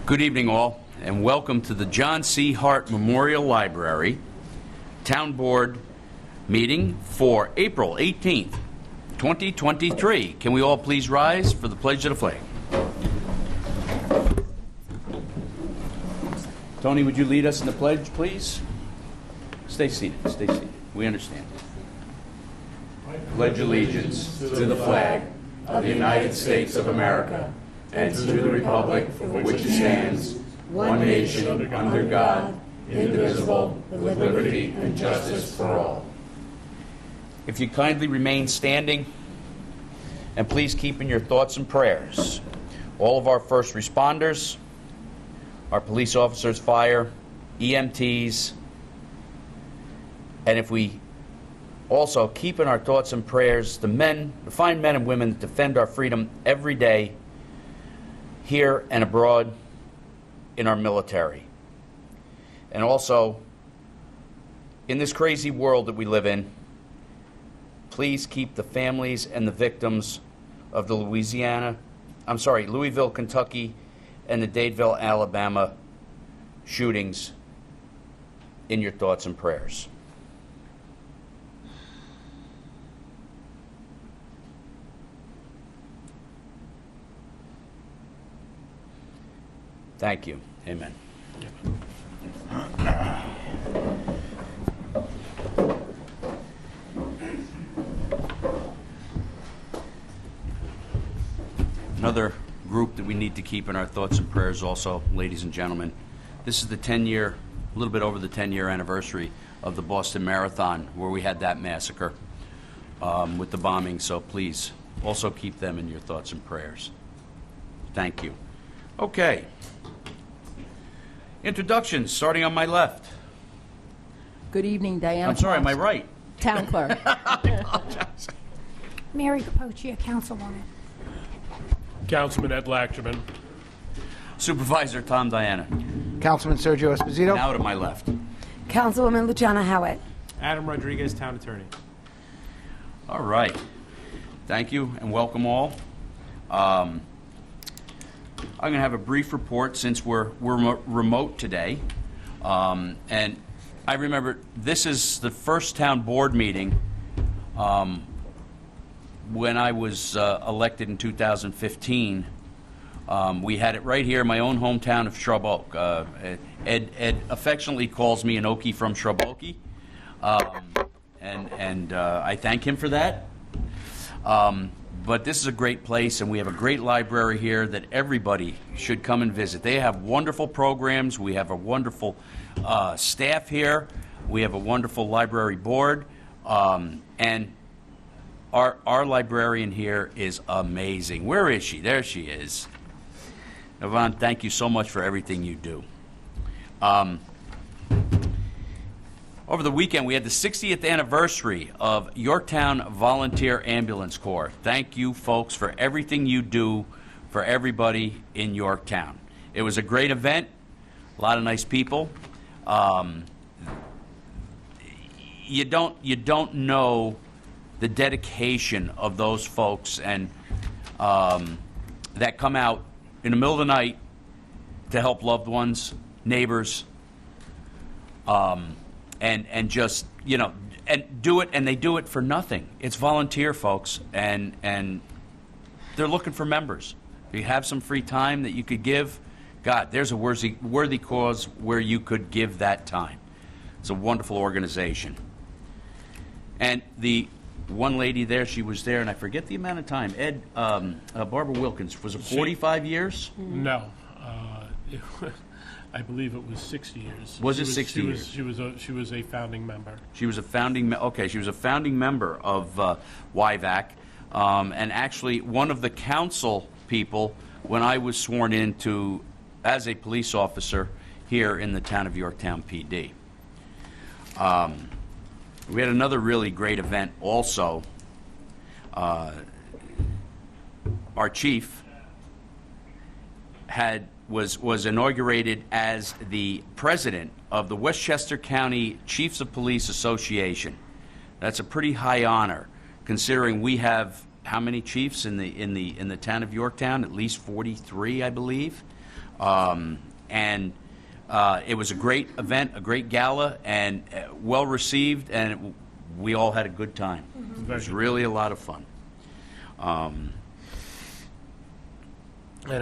Good evening, all, and welcome to the John C. Hart Memorial Library Town Board meeting for April 18th, 2023. Can we all please rise for the pledge of the flag? Tony, would you lead us in the pledge, please? Stay seated. Stay seated. We understand. Pledge allegiance to the flag of the United States of America and to the republic for which it stands, one nation, under God, indivisible, with liberty and justice for all. If you kindly remain standing, and please keep in your thoughts and prayers all of our first responders, our police officers, fire, EMTs, and if we also keep in our thoughts and prayers the fine men and women that defend our freedom every day here and abroad in our military. And also, in this crazy world that we live in, please keep the families and the victims of the Louisville, Kentucky, and the Dadeville, Alabama shootings in your thoughts and prayers. Thank you. Amen. Another group that we need to keep in our thoughts and prayers also, ladies and gentlemen. This is the 10-year, a little bit over the 10-year anniversary of the Boston Marathon, where we had that massacre with the bombing. So please also keep them in your thoughts and prayers. Thank you. Okay. Introductions, starting on my left. Good evening, Diane. I'm sorry, am I right? Town clerk. Mary Capoccia, Councilwoman. Councilman Ed Lachman. Supervisor Tom Diana. Councilman Sergio Esposito. Now to my left. Councilwoman Luciana Howitt. Adam Rodriguez, Town Attorney. All right. Thank you and welcome all. I'm going to have a brief report since we're remote today. And I remember this is the first town board meeting when I was elected in 2015. We had it right here in my own hometown of Shrub Oak. Ed affectionately calls me an Okie from Shrub Okie, and I thank him for that. But this is a great place, and we have a great library here that everybody should come and visit. They have wonderful programs. We have a wonderful staff here. We have a wonderful library board. And our librarian here is amazing. Where is she? There she is. Yvonne, thank you so much for everything you do. Over the weekend, we had the 60th anniversary of Yorktown Volunteer Ambulance Corps. Thank you, folks, for everything you do for everybody in Yorktown. It was a great event, a lot of nice people. You don't know the dedication of those folks and that come out in the middle of the night to help loved ones, neighbors, and just, you know, and do it, and they do it for nothing. It's volunteer, folks, and they're looking for members. If you have some free time that you could give, God, there's a worthy cause where you could give that time. It's a wonderful organization. And the one lady there, she was there, and I forget the amount of time. Ed, Barbara Wilkins, was it 45 years? No. I believe it was 60 years. Was it 60 years? She was a founding member. She was a founding. Okay, she was a founding member of YVAC, and actually one of the council people when I was sworn in as a police officer here in the town of Yorktown PD. We had another really great event also. Our chief was inaugurated as the president of the Westchester County Chiefs of Police Association. That's a pretty high honor, considering we have how many chiefs in the town of Yorktown? At least 43, I believe. And it was a great event, a great gala, and well received, and we all had a good time. It was really a lot of fun. And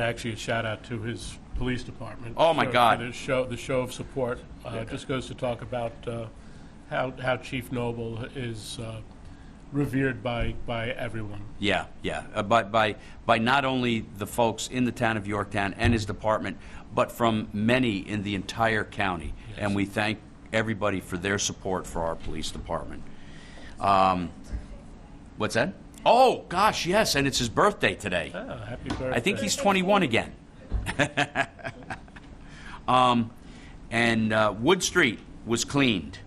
actually, a shout out to his police department. Oh, my God. For the show of support. Just goes to talk about how Chief Noble is revered by everyone. Yeah. By not only the folks in the town of Yorktown and his department, but from many in the entire county. Yes. And we thank everybody for their support for our police department. What's that? Oh, gosh, yes, and it's his birthday today. Oh, happy birthday. I think he's 21 again. And Wood Street was cleaned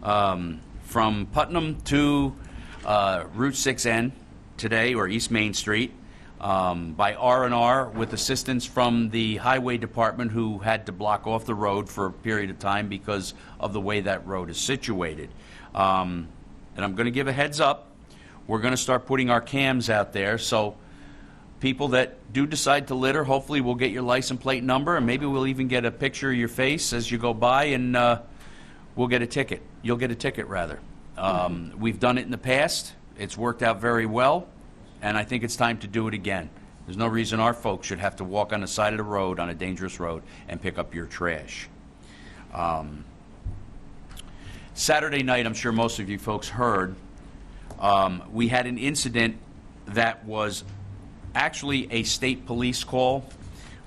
from Putnam to Route 6N today, or East Main Street, by R&R with assistance from the Highway Department, who had to block off the road for a period of time because of the way that road is situated. And I'm going to give a heads up. We're going to start putting our cams out there, so people that do decide to litter, hopefully we'll get your license plate number, and maybe we'll even get a picture of your face as you go by, and we'll get a ticket. You'll get a ticket, rather. We've done it in the past. It's worked out very well, and I think it's time to do it again. There's no reason our folks should have to walk on the side of the road, on a dangerous road, and pick up your trash. Saturday night, I'm sure most of you folks heard, we had an incident that was actually a state police call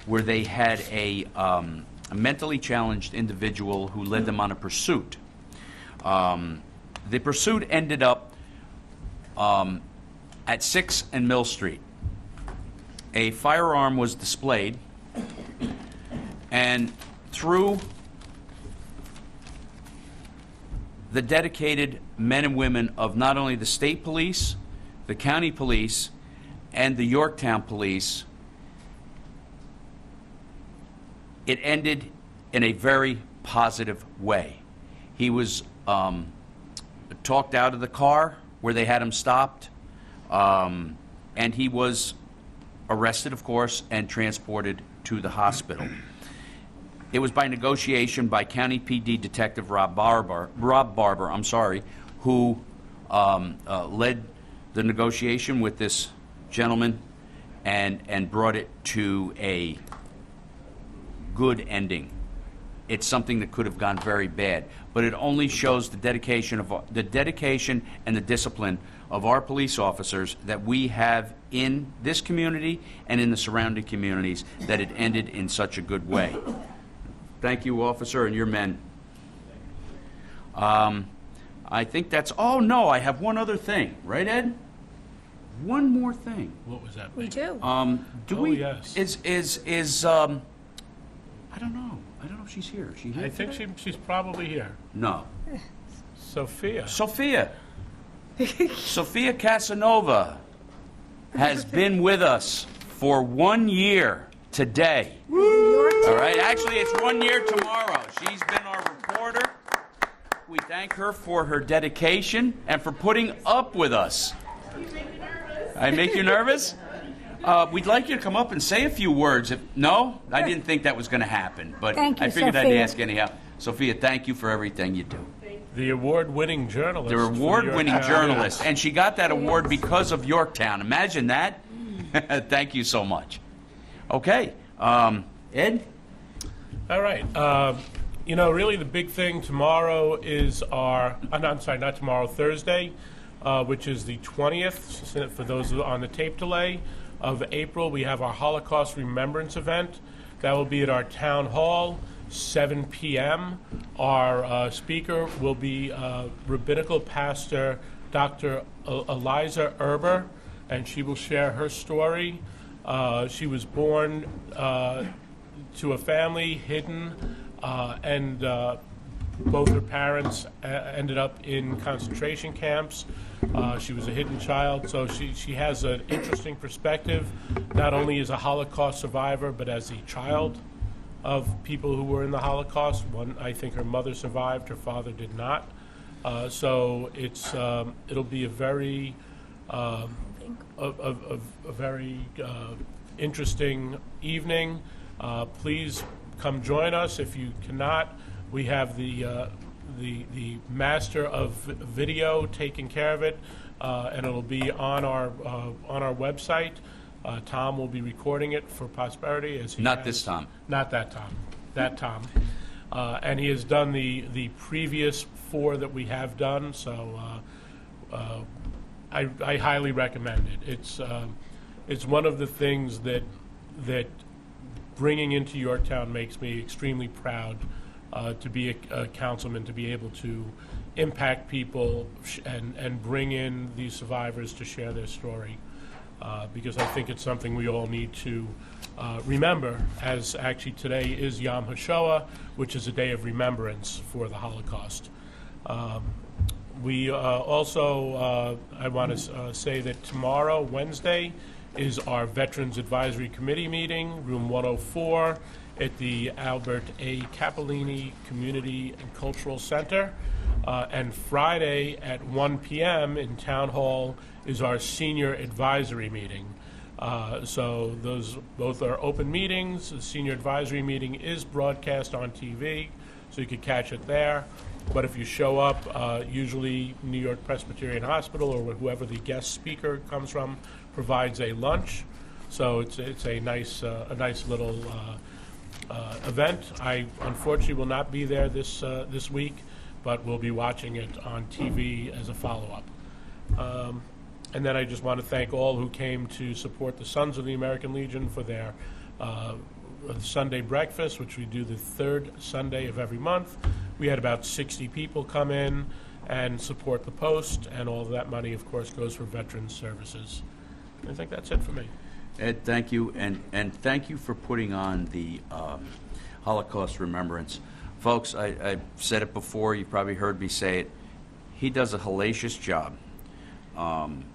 where they had a mentally challenged individual who led them on a pursuit. The pursuit ended up at 6th and Mill Street. A firearm was displayed, and through the dedicated men and women of not only the state police, the county police, and the Yorktown police, it ended in a very positive way. He was talked out of the car where they had him stopped, and he was arrested, of course, and transported to the hospital. It was by negotiation by County PD Detective Rob Barber, who led the negotiation with this gentleman and brought it to a good ending. It's something that could have gone very bad, but it only shows the dedication and the discipline of our police officers that we have in this community and in the surrounding communities, that it ended in such a good way. Thank you, officer, and your men. I think that's, oh no, I have one other thing, right, Ed? One more thing. What was that? We do. Do Oh, we, yes. I don't know if she's here. Is she here I think today? she's probably here. No. Sophia. Sophia Casanova has been with us for 1 year today. All right, actually it's 1 year tomorrow. She's been our reporter. We thank her for her dedication and for putting up with us. I make you nervous? We'd like you to come up and say a few words. No? I didn't think that was going to happen, but Thank you, I figured I'd Sophia. ask anyhow. Sophia, thank you for everything you do. The award-winning journalist. The for award-winning Yorktown journalist, News. and she got that award because of Yorktown. Imagine that. Thank you so much. Okay, Ed? All right. Really the big thing tomorrow is not tomorrow, Thursday, which is the 20th, for those on the tape delay, of April. We have our Holocaust Remembrance event. That will be at our town hall, 7 p.m. Our speaker will be rabbinical pastor Dr. Eliza Erber, and she will share her story. She was born to a family hidden, and both her parents ended up in concentration camps. She was a hidden child, so she has an interesting perspective, not only as a Holocaust survivor, but as a child of people who were in the Holocaust. I think her mother survived, her father did not. So it'll be a very very interesting evening. Please come join us. If you cannot, we have the master of video taking care of it, and it'll be on our website. Tom will be recording it for posterity. As he Not has- this Tom. Not that Tom. That Tom. And he has done the previous 4 that we have done, so I highly recommend it. It's one of the things that bringing into Yorktown makes me extremely proud to be a councilman, to be able to impact people and bring in these survivors to share their story. Because I think it's something we all need to remember, as actually today is Yom HaShoah, which is a day of remembrance for the Holocaust. We also, I want to say that tomorrow, Wednesday, is our Veterans Advisory Committee meeting, room 104, at the Albert A. Capellini Community and Cultural Center. And Friday at 1 p.m. in Town Hall is our Senior Advisory meeting. So those both are open meetings. The Senior Advisory meeting is broadcast on TV, so you could catch it there. But if you show up, usually New York Presbyterian Hospital or whoever the guest speaker comes from provides a lunch. So it's a nice little event. I unfortunately will not be there this week, but we'll be watching it on TV as a follow-up. And then I just want to thank all who came to support the Sons of the American Legion for their Sunday breakfast, which we do the 3rd Sunday of every month. We had about 60 people come in and support the post, and all of that money, of course, goes for veterans services. I think that's it for me. Ed, thank you, and thank you for putting on the Holocaust remembrance. Folks, I've said it before, you've probably heard me say it, he does a hellacious job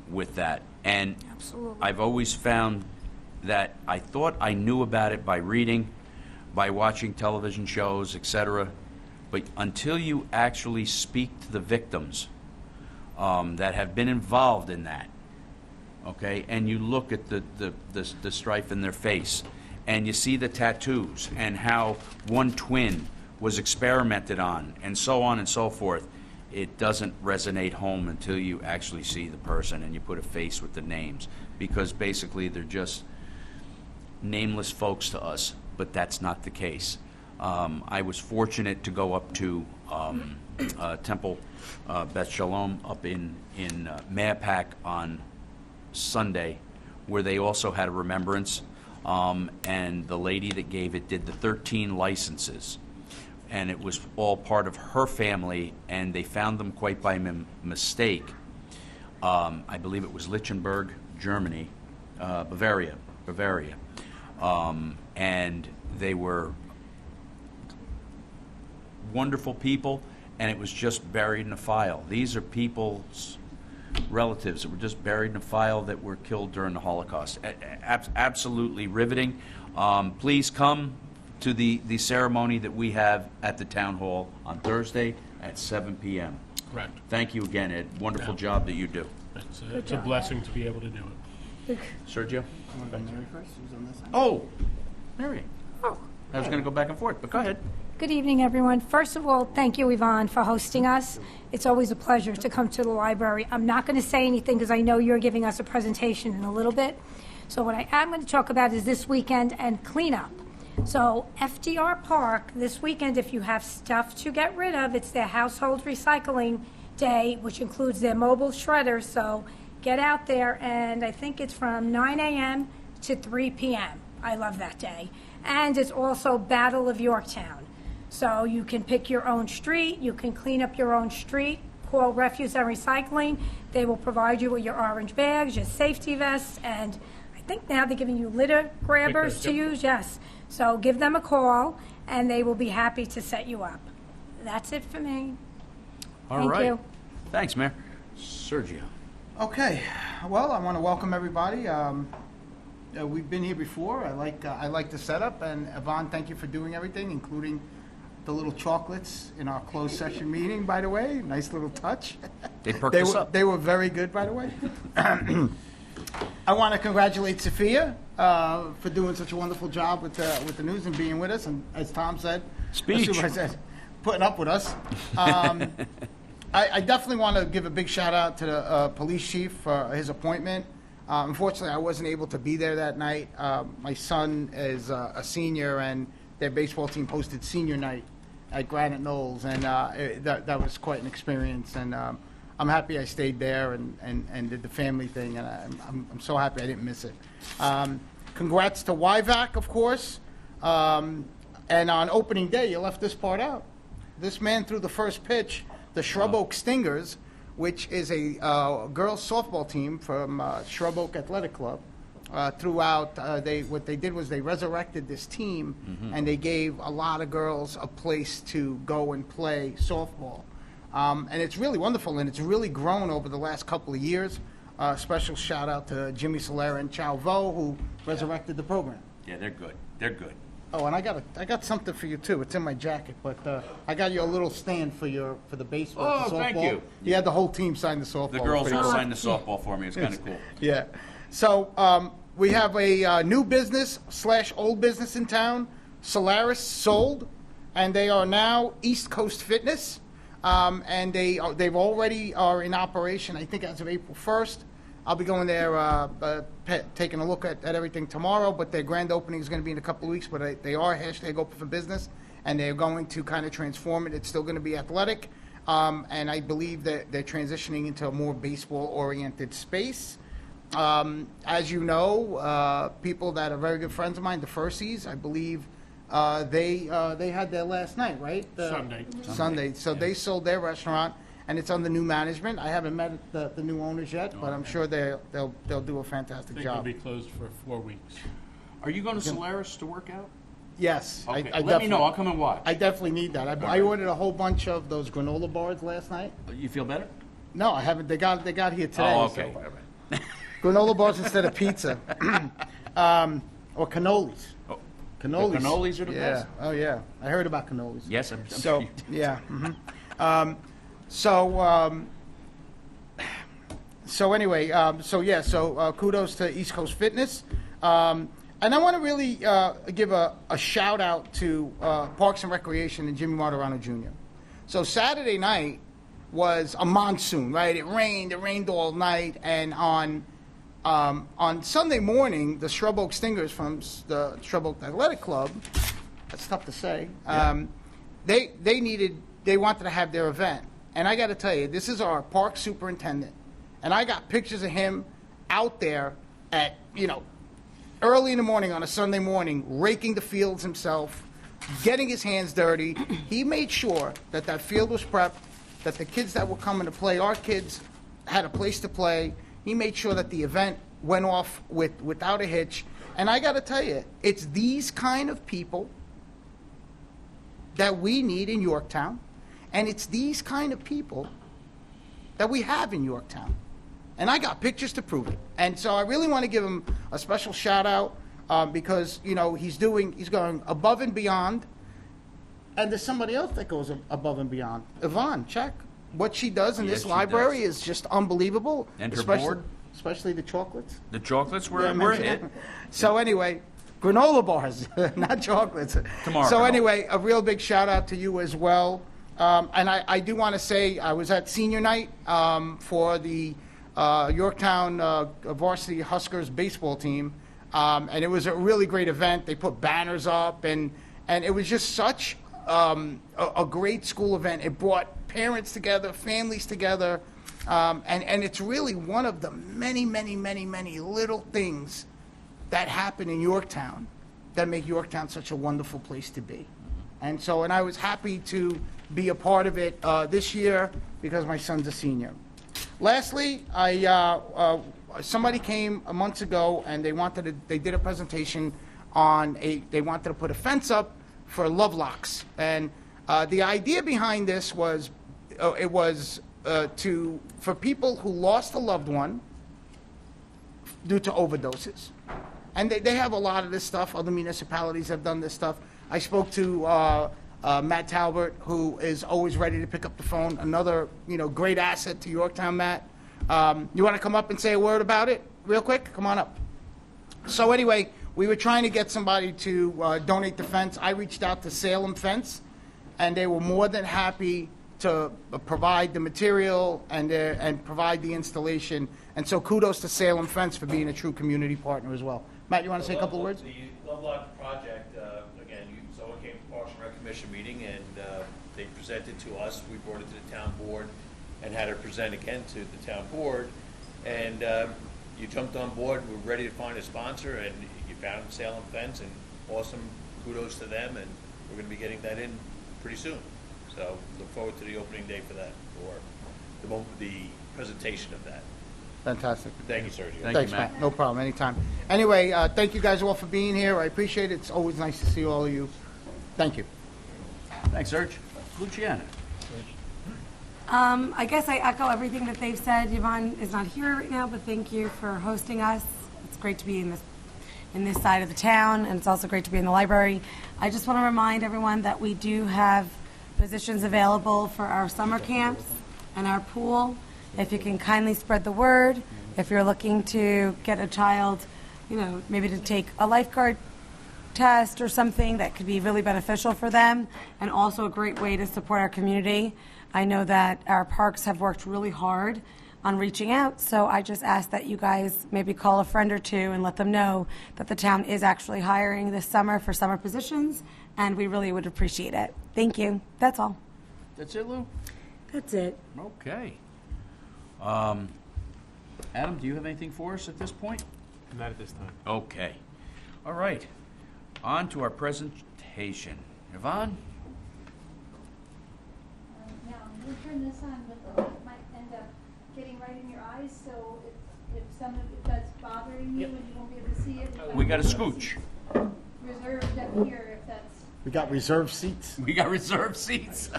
with that. And Absolutely. I've always found that I thought I knew about it by reading, by watching television shows, etc. But until you actually speak to the victims that have been involved in that, okay, and you look at the strife in their face, and you see the tattoos and how one twin was experimented on, and so on and so forth, it doesn't resonate home until you actually see the person and you put a face with the names, because basically they're just nameless folks to us, but that's not the case. I was fortunate to go up to Temple Beth Shalom up in Mayapack on Sunday, where they also had a remembrance, and the lady that gave it did the 13 licenses, and it was all part of her family, and they found them quite by mistake. I believe it was Lichtenberg, Germany, Bavaria, and they were wonderful people, and it was just buried in a file. These are people's relatives that were just buried in a file that were killed during the Holocaust. Absolutely riveting. Please come to the ceremony that we have at the Town Hall on Thursday at 7 p.m. Correct. Thank you again, Ed. Wonderful job that you do. It's a blessing to be able to do it. Sergio? Mary first? Who's on this side? Oh, Mary. Oh. I was going to go back and forth, but go ahead. Good evening, everyone. First of all, thank you, Yvonne, for hosting us. It's always a pleasure to come to the library. I'm not going to say anything because I know you're giving us a presentation in a little bit. So what I am going to talk about is this weekend and cleanup. So FDR Park, this weekend, if you have stuff to get rid of, it's their household recycling day, which includes their mobile shredder. So get out there, and I think it's from 9 a.m. to 3 p.m. I love that day. And it's also Battle of Yorktown. So you can pick your own street, you can clean up your own street, call Refuse and Recycling. They will provide you with your orange bags, your safety vests, and I think now they're giving you litter grabbers to use, yes. So give them a call, and they will be happy to set you up. That's it for me. All Thank right. you. Thanks, Mayor. Sergio. Okay, well, I want to welcome everybody. We've been here before. I like the setup, and Yvonne, thank you for doing everything, including the little chocolates in our closed session meeting, by the way. Nice little touch. They perked us up. They were very good, by the way. I want to congratulate Sophia for doing such a wonderful job with the news and being with us. And as Tom said, Speech. as I said, putting up with us. I definitely want to give a big shout out to the police chief for his appointment. Unfortunately, I wasn't able to be there that night. My son is a senior, and their baseball team hosted senior night at Granite Knolls, and that was quite an experience. And I'm happy I stayed there and did the family thing, and I'm so happy I didn't miss it. Congrats to YVAC, of course. And on opening day, you left this part out. This man threw the first pitch. The Shrub Oak Stingers, which is a girls softball team from Shrub Oak Athletic Club, throughout, what they did was they resurrected this team, and they gave a lot of girls a place to go and play softball. And it's really wonderful, and it's really grown over the last couple of years. Special shout out to Jimmy Solera and Chow Vo, who resurrected the program. Yeah, they're good. They're good. Oh, and I got something for you too. It's in my jacket, but I got you a little stand for the baseball. Oh, the softball. thank you. You had the whole team sign the softball. The girls Pretty all cool. signed the softball for me. It's kind of cool. Yeah. So we have a new business / old business in town. Solaris sold, and they are now East Coast Fitness, and they've already are in operation. I think as of April 1st. I'll be going there, taking a look at everything tomorrow, but their grand opening is going to be in a couple of weeks, but they are #open for business, and they're going to kind of transform it. It's still going to be athletic, and I believe that they're transitioning into a more baseball-oriented space. As you know, people that are very good friends of mine, the Fursies, I believe, they had their last night, right? Sunday. So they sold their restaurant, and it's under new management. I haven't met the new owners yet, but I'm sure they'll do a fantastic I think job. it'll be closed for 4 weeks. Are you going to Solaris to work out? Yes. Okay. I Let me know. I'll come and watch. I definitely need that. I ordered a whole bunch of those granola bars last night. You feel better? No, I haven't. They got here today. Oh, okay. So. Granola bars instead of pizza. Or cannolis. Oh, Cannolis. the cannolis are the yeah. best. Oh, yeah. I heard about cannolis. Yes, I'm So, sure you did. yeah. So anyway, kudos to East Coast Fitness. And I want to really give a shout out to Parks and Recreation and Jimmy Martirano Jr. So Saturday night was a monsoon, right? It rained all night, and on Sunday morning, the Shrub Oak Stingers from the Shrub Oak Athletic Club, that's tough to say, they wanted to have their event. And I got to tell you, this is our park superintendent. And I got pictures of him out there at, early in the morning on a Sunday morning, raking the fields himself, getting his hands dirty. He made sure that field was prepped, that the kids that were coming to play, our kids, had a place to play. He made sure that the event went off without a hitch. And I got to tell you, it's these kind of people that we need in Yorktown. And it's these kind of people that we have in Yorktown. And I got pictures to prove it. And so I really want to give him a special shout out because, he's going above and beyond. And there's somebody else that goes above and beyond. Yvonne, check. What she does in Yes, this she library does. is just unbelievable. And her especially, board? Especially the chocolates. The chocolates were Yeah, a hit. mention- So anyway, granola bars, not chocolates. Tomorrow, So granola. anyway, a real big shout out to you as well. And I do want to say I was at senior night for the Yorktown Varsity Huskers baseball team, and it was a really great event. They put banners up, and it was just such a great school event. It brought parents together, families together, and it's really one of the many, many, many, many little things that happen in Yorktown that make Yorktown such a wonderful place to be. And I was happy to be a part of it this year because my son's a senior. Lastly, somebody came months ago and they did a presentation they wanted to put a fence up for Lovelocks. And the idea behind this was, for people who lost a loved one due to overdoses. And they have a lot of this stuff. Other municipalities have done this stuff. I spoke to Matt Talbot, who is always ready to pick up the phone. Another, great asset to Yorktown, Matt. You want to come up and say a word about it? real quick? Come on up. So anyway, we were trying to get somebody to donate the fence. I reached out to Salem Fence, and they were more than happy to provide the material and provide the installation. And so kudos to Salem Fence for being a true community partner as well. Matt, you want to say a couple of words? The Lovelock project, again, someone came to Parks and Rec Commission meeting, and they presented to us. We brought it to the town board and had it present again to the town board. And you jumped on board. We're ready to find a sponsor, and you found Salem Fence, and awesome. Kudos to them, and we're going to be getting that in pretty soon. So look forward to the opening day for that, or the presentation of that. Fantastic. Thank you, Sergio. Thanks, Matt. No problem. Anytime. Anyway, thank you guys all for being here. I appreciate it. It's always nice to see all of you. Thank you. Thanks, Serge. Luciana. I guess I echo everything that they've said. Yvonne is not here right now, but thank you for hosting us. It's great to be in this side of the town, and it's also great to be in the library. I just want to remind everyone that we do have positions available for our summer camps and our pool. If you can kindly spread the word, if you're looking to get a child, maybe to take a lifeguard test or something that could be really beneficial for them, and also a great way to support our community. I know that our parks have worked really hard on reaching out, so I just ask that you guys maybe call a friend or two and let them know that the town is actually hiring this summer for summer positions, and we really would appreciate it. Thank you. That's all. That's it, Lou? That's it. Okay. Adam, do you have anything for us at this point? Not at this time. Okay. All right. On to our presentation. Yvonne? Now, I'm going to turn this on, but the light might end up getting right in your eyes, so if that's bothering you and you won't be able to see it. We got a scooch. Reserved up here if that's... We got reserved seats. We got reserved seats.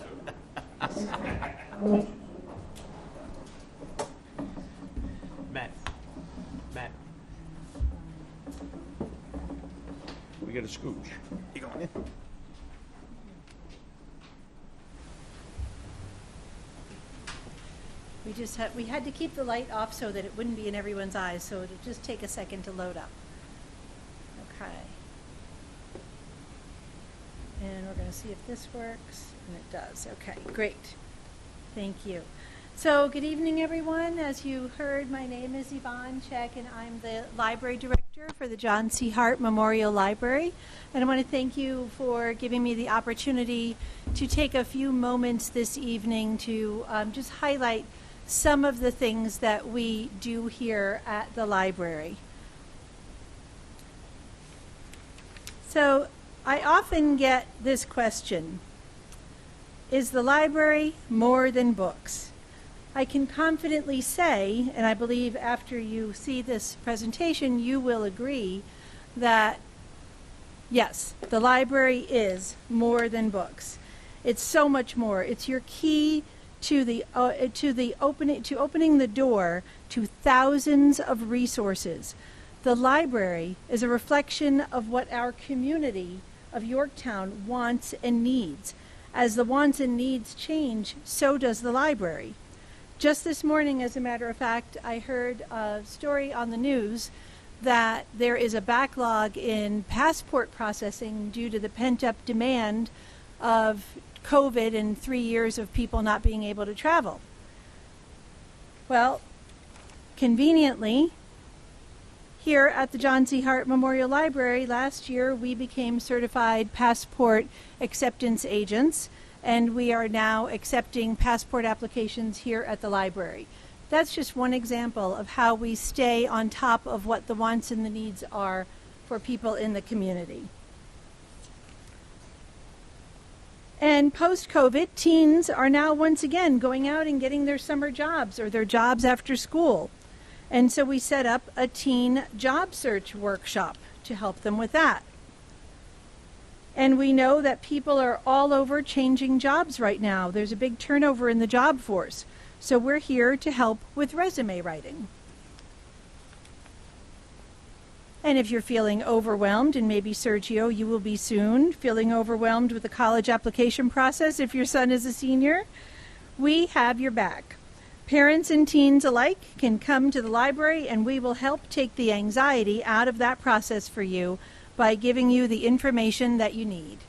Matt. We got a scooch. You going in? We had to keep the light off so that it wouldn't be in everyone's eyes, so it'll just take a second to load up. Okay. And we're going to see if this works, and it does. Okay, great. Thank you. So, good evening, everyone. As you heard, my name is Yvonne Check, and I'm the Library Director for the John C. Hart Memorial Library. And I want to thank you for giving me the opportunity to take a few moments this evening to just highlight some of the things that we do here at the library. So, I often get this question: is the library more than books? I can confidently say, and I believe after you see this presentation, you will agree that yes, the library is more than books. It's so much more. It's your key to opening the door to thousands of resources. The library is a reflection of what our community of Yorktown wants and needs. As the wants and needs change, so does the library. Just this morning, as a matter of fact, I heard a story on the news that there is a backlog in passport processing due to the pent-up demand of COVID and 3 years of people not being able to travel. Well, conveniently, here at the John C. Hart Memorial Library, last year we became certified passport acceptance agents, and we are now accepting passport applications here at the library. That's just one example of how we stay on top of what the wants and the needs are for people in the community. And post-COVID, teens are now once again going out and getting their summer jobs or their jobs after school. And so we set up a teen job search workshop to help them with that. And we know that people are all over changing jobs right now. There's a big turnover in the job force. So we're here to help with resume writing. And if you're feeling overwhelmed, and maybe Sergio, you will be soon, feeling overwhelmed with the college application process if your son is a senior, we have your back. Parents and teens alike can come to the library, and we will help take the anxiety out of that process for you by giving you the information that you need.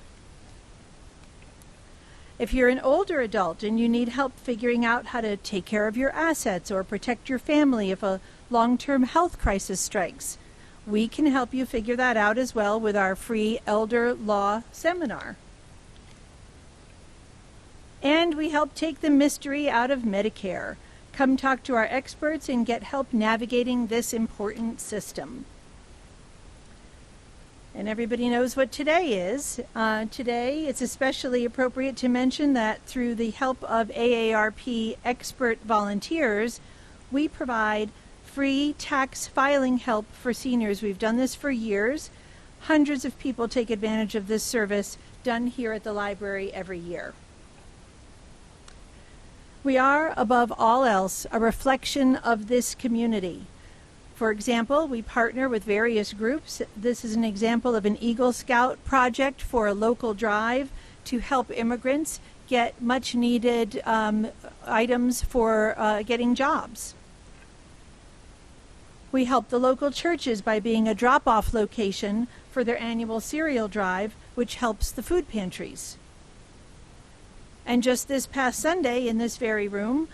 If you're an older adult and you need help figuring out how to take care of your assets or protect your family if a long-term health crisis strikes, we can help you figure that out as well with our free elder law seminar. And we help take the mystery out of Medicare. Come talk to our experts and get help navigating this important system. And everybody knows what today is. Today, it's especially appropriate to mention that through the help of AARP expert volunteers, we provide free tax filing help for seniors. We've done this for years. Hundreds of people take advantage of this service done here at the library every year. We are, above all else, a reflection of this community. For example, we partner with various groups. This is an example of an Eagle Scout project for a local drive to help immigrants get much needed items for getting jobs. We help the local churches by being a drop-off location for their annual cereal drive, which helps the food pantries. And just this past Sunday, in this very room,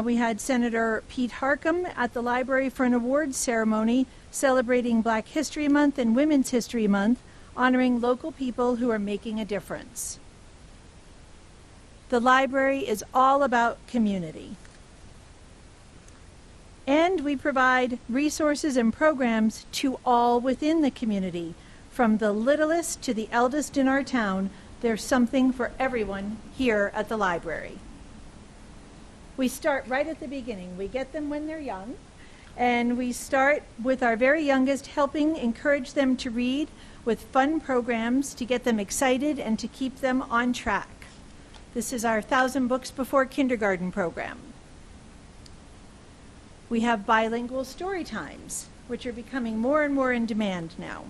we had Senator Pete Harcum at the library for an awards ceremony celebrating Black History Month and Women's History Month, honoring local people who are making a difference. The library is all about community. And we provide resources and programs to all within the community, from the littlest to the eldest in our town. There's something for everyone here at the library. We start right at the beginning. We get them when they're young, and we start with our very youngest, helping encourage them to read with fun programs to get them excited and to keep them on track. This is our 1,000 Books Before Kindergarten program. We have bilingual story times, which are becoming more and more in demand now.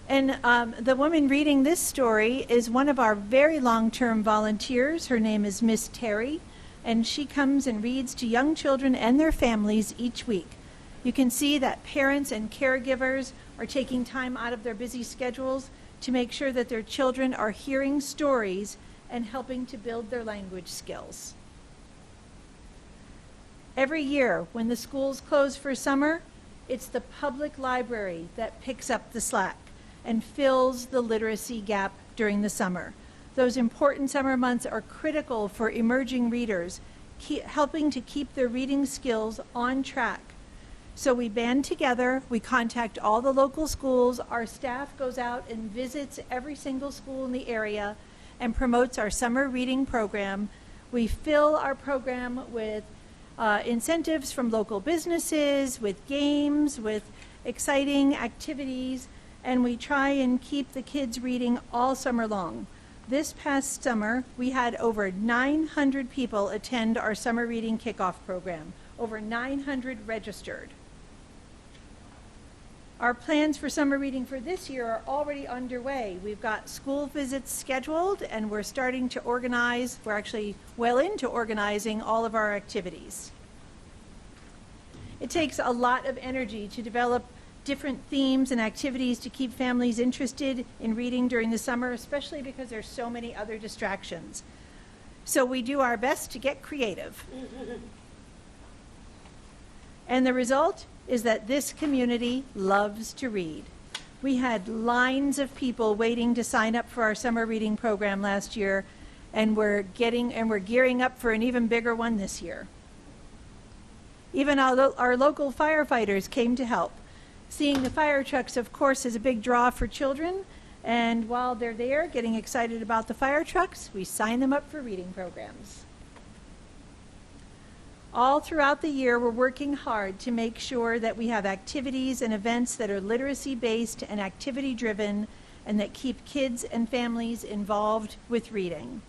And the woman reading this story is one of our very long-term volunteers. Her name is Miss Terry, and she comes and reads to young children and their families each week. You can see that parents and caregivers are taking time out of their busy schedules to make sure that their children are hearing stories and helping to build their language skills. Every year, when the schools close for summer, it's the public library that picks up the slack and fills the literacy gap during the summer. Those important summer months are critical for emerging readers, helping to keep their reading skills on track. So we band together, we contact all the local schools, our staff goes out and visits every single school in the area and promotes our summer reading program. We fill our program with incentives from local businesses, with games, with exciting activities, and we try and keep the kids reading all summer long. This past summer, we had over 900 people attend our summer reading kickoff program, over 900 registered. Our plans for summer reading for this year are already underway. We've got school visits scheduled, and we're starting to organize. We're actually well into organizing all of our activities. It takes a lot of energy to develop different themes and activities to keep families interested in reading during the summer, especially because there's so many other distractions. So we do our best to get creative. And the result is that this community loves to read. We had lines of people waiting to sign up for our summer reading program last year, and we're gearing up for an even bigger one this year. Even our local firefighters came to help. Seeing the fire trucks, of course, is a big draw for children, and while they're there getting excited about the fire trucks, we sign them up for reading programs. All throughout the year, we're working hard to make sure that we have activities and events that are literacy-based and activity-driven, and that keep kids and families involved with reading.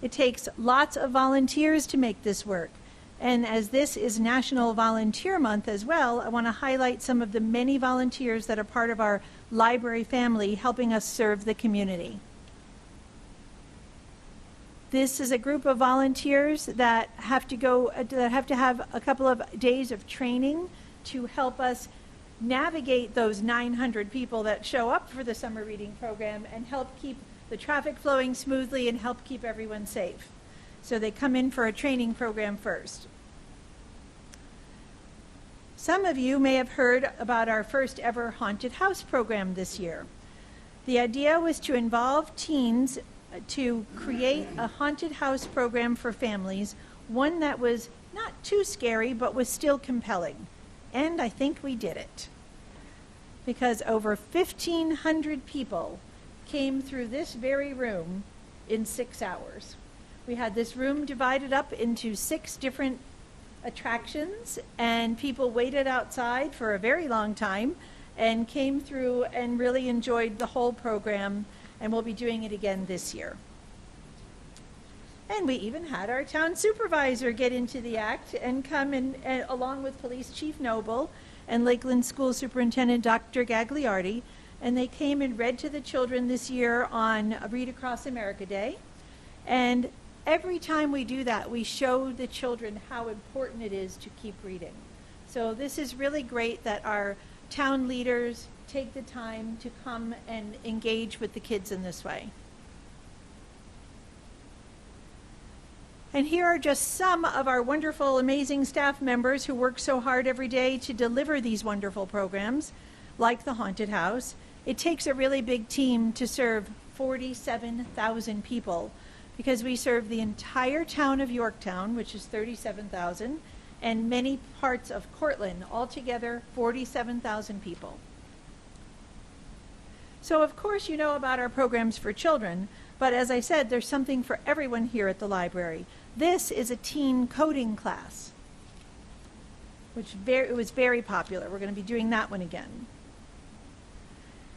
It takes lots of volunteers to make this work. And as this is National Volunteer Month as well, I want to highlight some of the many volunteers that are part of our library family helping us serve the community. This is a group of volunteers that have to have a couple of days of training to help us navigate those 900 people that show up for the summer reading program and help keep the traffic flowing smoothly and help keep everyone safe. So they come in for a training program first. Some of you may have heard about our first ever haunted house program this year. The idea was to involve teens to create a haunted house program for families, one that was not too scary but was still compelling. And I think we did it, because over 1,500 people came through this very room in 6 hours. We had this room divided up into 6 different attractions, and people waited outside for a very long time and came through and really enjoyed the whole program, and we'll be doing it again this year. And we even had our town supervisor get into the act and come in, along with Police Chief Noble and Lakeland School Superintendent Dr. Gagliardi, and they came and read to the children this year on Read Across America Day. And every time we do that, we show the children how important it is to keep reading. So this is really great that our town leaders take the time to come and engage with the kids in this way. And here are just some of our wonderful, amazing staff members who work so hard every day to deliver these wonderful programs, like the Haunted House. It takes a really big team to serve 47,000 people, because we serve the entire town of Yorktown, which is 37,000, and many parts of Cortland, altogether 47,000 people. So of course you know about our programs for children, but as I said, there's something for everyone here at the library. This is a teen coding class, which was very popular. We're going to be doing that one again.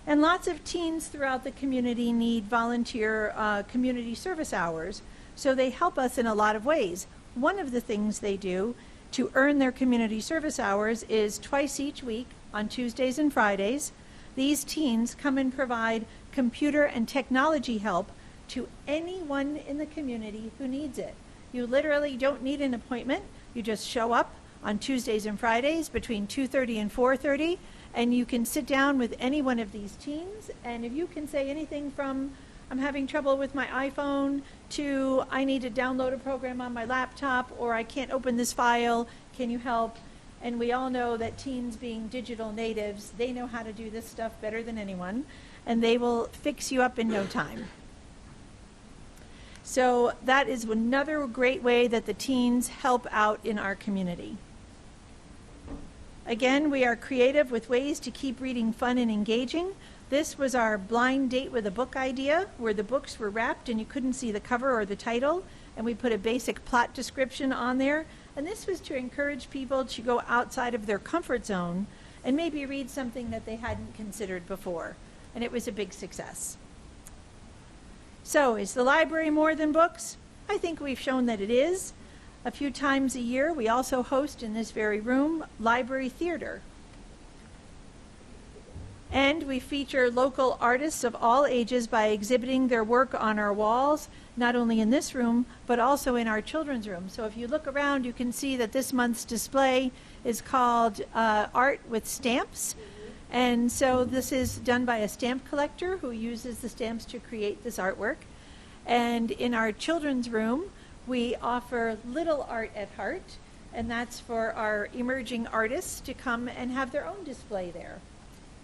And lots of teens throughout the community need volunteer community service hours, so they help us in a lot of ways. One of the things they do to earn their community service hours is twice each week, on Tuesdays and Fridays, these teens come and provide computer and technology help to anyone in the community who needs it. You literally don't need an appointment. You just show up on Tuesdays and Fridays between 2:30 and 4:30, and you can sit down with any one of these teens, and if you can say anything from, I'm having trouble with my iPhone, to I need to download a program on my laptop, or I can't open this file, can you help? And we all know that teens, being digital natives, they know how to do this stuff better than anyone, and they will fix you up in no time. So that is another great way that the teens help out in our community. Again, we are creative with ways to keep reading fun and engaging. This was our blind date with a book idea, where the books were wrapped and you couldn't see the cover or the title, and we put a basic plot description on there. And this was to encourage people to go outside of their comfort zone and maybe read something that they hadn't considered before. And it was a big success. So, is the library more than books? I think we've shown that it is. A few times a year, we also host in this very room library theater. And we feature local artists of all ages by exhibiting their work on our walls, not only in this room, but also in our children's room. So if you look around, you can see that this month's display is called Art with Stamps. And so this is done by a stamp collector who uses the stamps to create this artwork. And in our children's room, we offer Little Art at Heart, and that's for our emerging artists to come and have their own display there.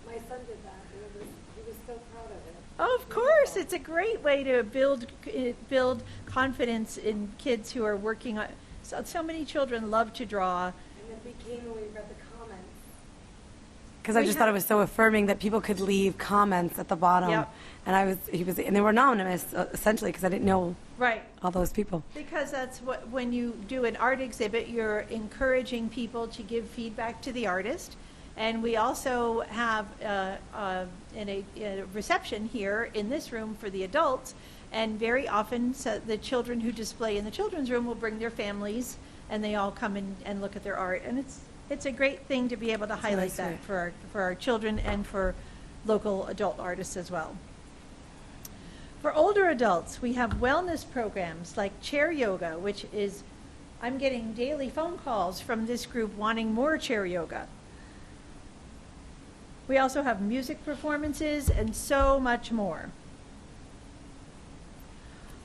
My son did that, and he was so proud of it. Oh, of course, it's a great way to build confidence in kids who are working on. So many children love to draw. And it became when we read the comments. Because I just thought it was so affirming that people could leave comments at the bottom. Yep. And and they were anonymous essentially because I didn't know Right. all those people. Because that's what, when you do an art exhibit, you're encouraging people to give feedback to the artist. And we also have a reception here in this room for the adults. And very often, so the children who display in the children's room will bring their families and they all come in and look at their art. And it's a great thing to be able to highlight really that sweet. for our children and for local adult artists as well. For older adults, we have wellness programs like chair yoga, which is, I'm getting daily phone calls from this group wanting more chair yoga. We also have music performances and so much more.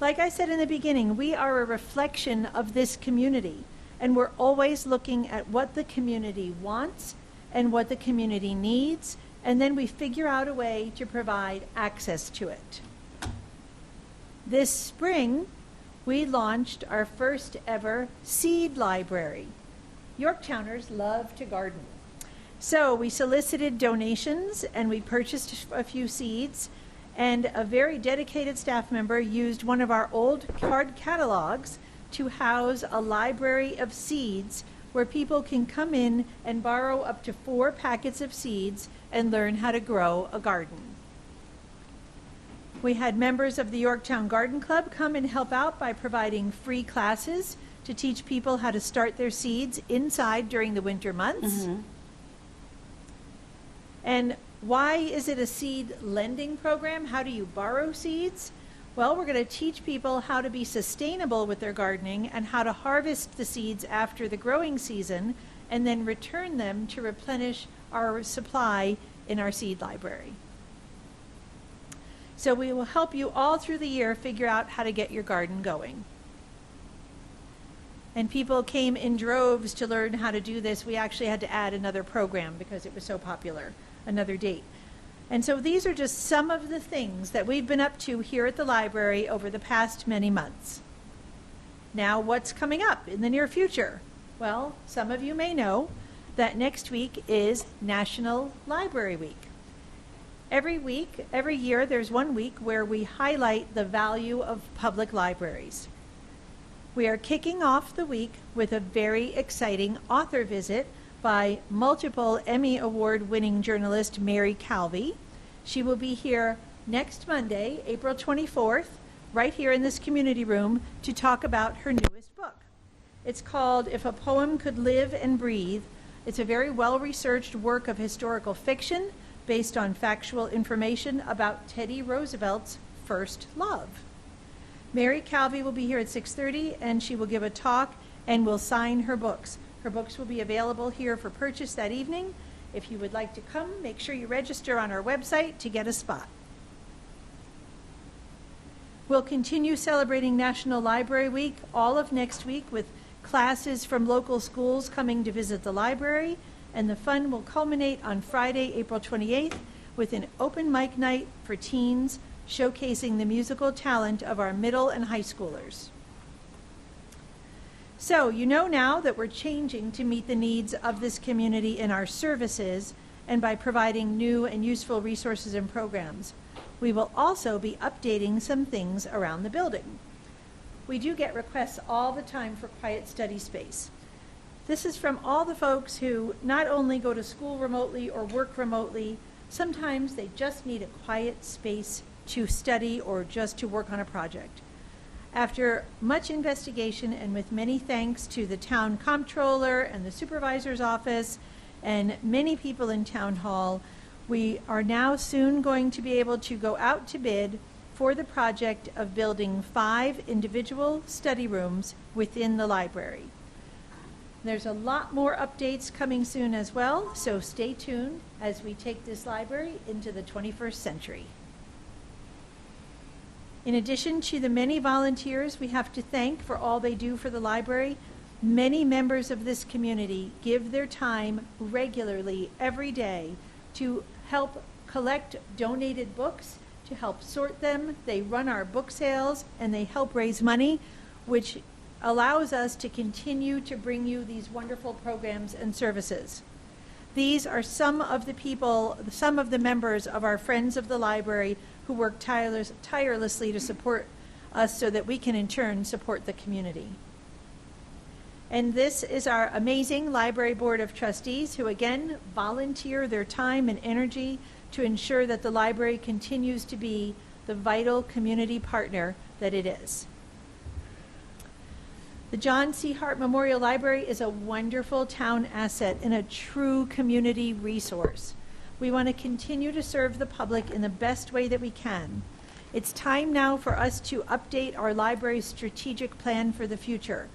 Like I said in the beginning, we are a reflection of this community, and we're always looking at what the community wants and what the community needs, and then we figure out a way to provide access to it. This spring, we launched our first ever seed library. Yorktowners love to garden. So we solicited donations and we purchased a few seeds, and a very dedicated staff member used one of our old card catalogs to house a library of seeds where people can come in and borrow up to 4 packets of seeds and learn how to grow a garden. We had members of the Yorktown Garden Club come and help out by providing free classes to teach people how to start their seeds inside during the winter months. And why is it a seed lending program? How do you borrow seeds? Well, we're going to teach people how to be sustainable with their gardening and how to harvest the seeds after the growing season and then return them to replenish our supply in our seed library. So we will help you all through the year figure out how to get your garden going. And people came in droves to learn how to do this. We actually had to add another program because it was so popular, another date. And so these are just some of the things that we've been up to here at the library over the past many months. Now, what's coming up in the near future? Well, some of you may know that next week is National Library Week. Every year, there's one week where we highlight the value of public libraries. We are kicking off the week with a very exciting author visit by multiple Emmy Award-winning journalist Mary Calvi. She will be here next Monday, April 24th, right here in this community room to talk about her newest book. It's called If a Poem Could Live and Breathe. It's a very well-researched work of historical fiction based on factual information about Teddy Roosevelt's first love. Mary Calvi will be here at 6:30, and she will give a talk and will sign her books. Her books will be available here for purchase that evening. If you would like to come, make sure you register on our website to get a spot. We'll continue celebrating National Library Week all of next week with classes from local schools coming to visit the library, and the fun will culminate on Friday, April 28th, with an open mic night for teens showcasing the musical talent of our middle and high schoolers. So you know now that we're changing to meet the needs of this community in our services and by providing new and useful resources and programs. We will also be updating some things around the building. We do get requests all the time for quiet study space. This is from all the folks who not only go to school remotely or work remotely, sometimes they just need a quiet space to study or just to work on a project. After much investigation and with many thanks to the town comptroller and the supervisor's office and many people in town hall, we are now soon going to be able to go out to bid for the project of building 5 individual study rooms within the library. There's a lot more updates coming soon as well, so stay tuned as we take this library into the 21st century. In addition to the many volunteers we have to thank for all they do for the library, many members of this community give their time regularly every day to help collect donated books, to help sort them. They run our book sales and they help raise money, which allows us to continue to bring you these wonderful programs and services. These are some of the people, some of the members of our Friends of the Library who work tirelessly to support us so that we can in turn support the community. And this is our amazing Library Board of Trustees who again volunteer their time and energy to ensure that the library continues to be the vital community partner that it is. The John C. Hart Memorial Library is a wonderful town asset and a true community resource. We want to continue to serve the public in the best way that we can. It's time now for us to update our library's strategic plan for the future.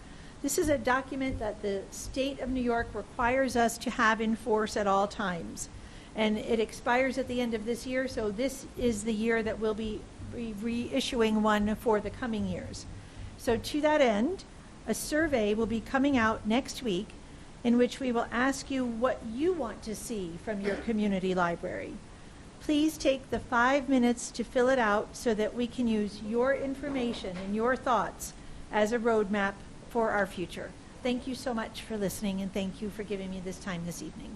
This is a document that the state of New York requires us to have in force at all times. And it expires at the end of this year, so this is the year that we'll be reissuing one for the coming years. So to that end, a survey will be coming out next week in which we will ask you what you want to see from your community library. Please take the 5 minutes to fill it out so that we can use your information and your thoughts as a roadmap for our future. Thank you so much for listening, and thank you for giving me this time this evening.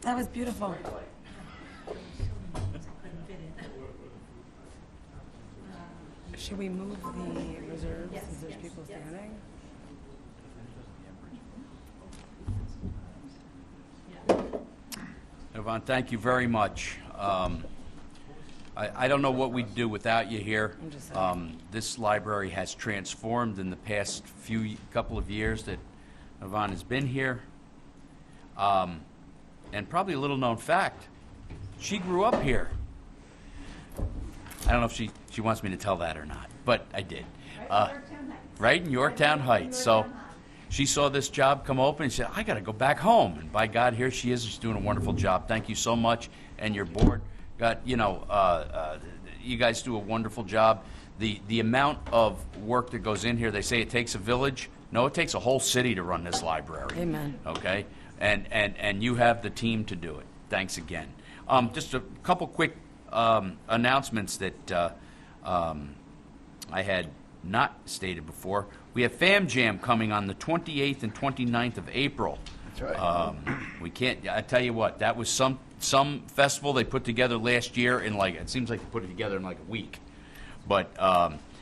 That was beautiful. Should we move the reserves since there's people standing? Yvonne, thank you very much. I don't know what we'd do without you here. I'm just saying. This library has transformed in the past couple of years that Yvonne has been here. And probably a little known fact, she grew up here. I don't know if she wants me to tell that or not, but I did. Right in Yorktown Heights. So she saw this job come open and said, I got to go back home. And by God, here she is. She's doing a wonderful job. Thank you so much. And your board you guys do a wonderful job. The amount of work that goes in here, they say it takes a village. No, it takes a whole city to run this library. Amen. Okay? And you have the team to do it. Thanks again. Just a couple quick announcements that I had not stated before. We have Fam Jam coming on the 28th and 29th of April. That's right. We can't, I tell you what, that was some festival they put together last year in it seems like they put it together in like a week. But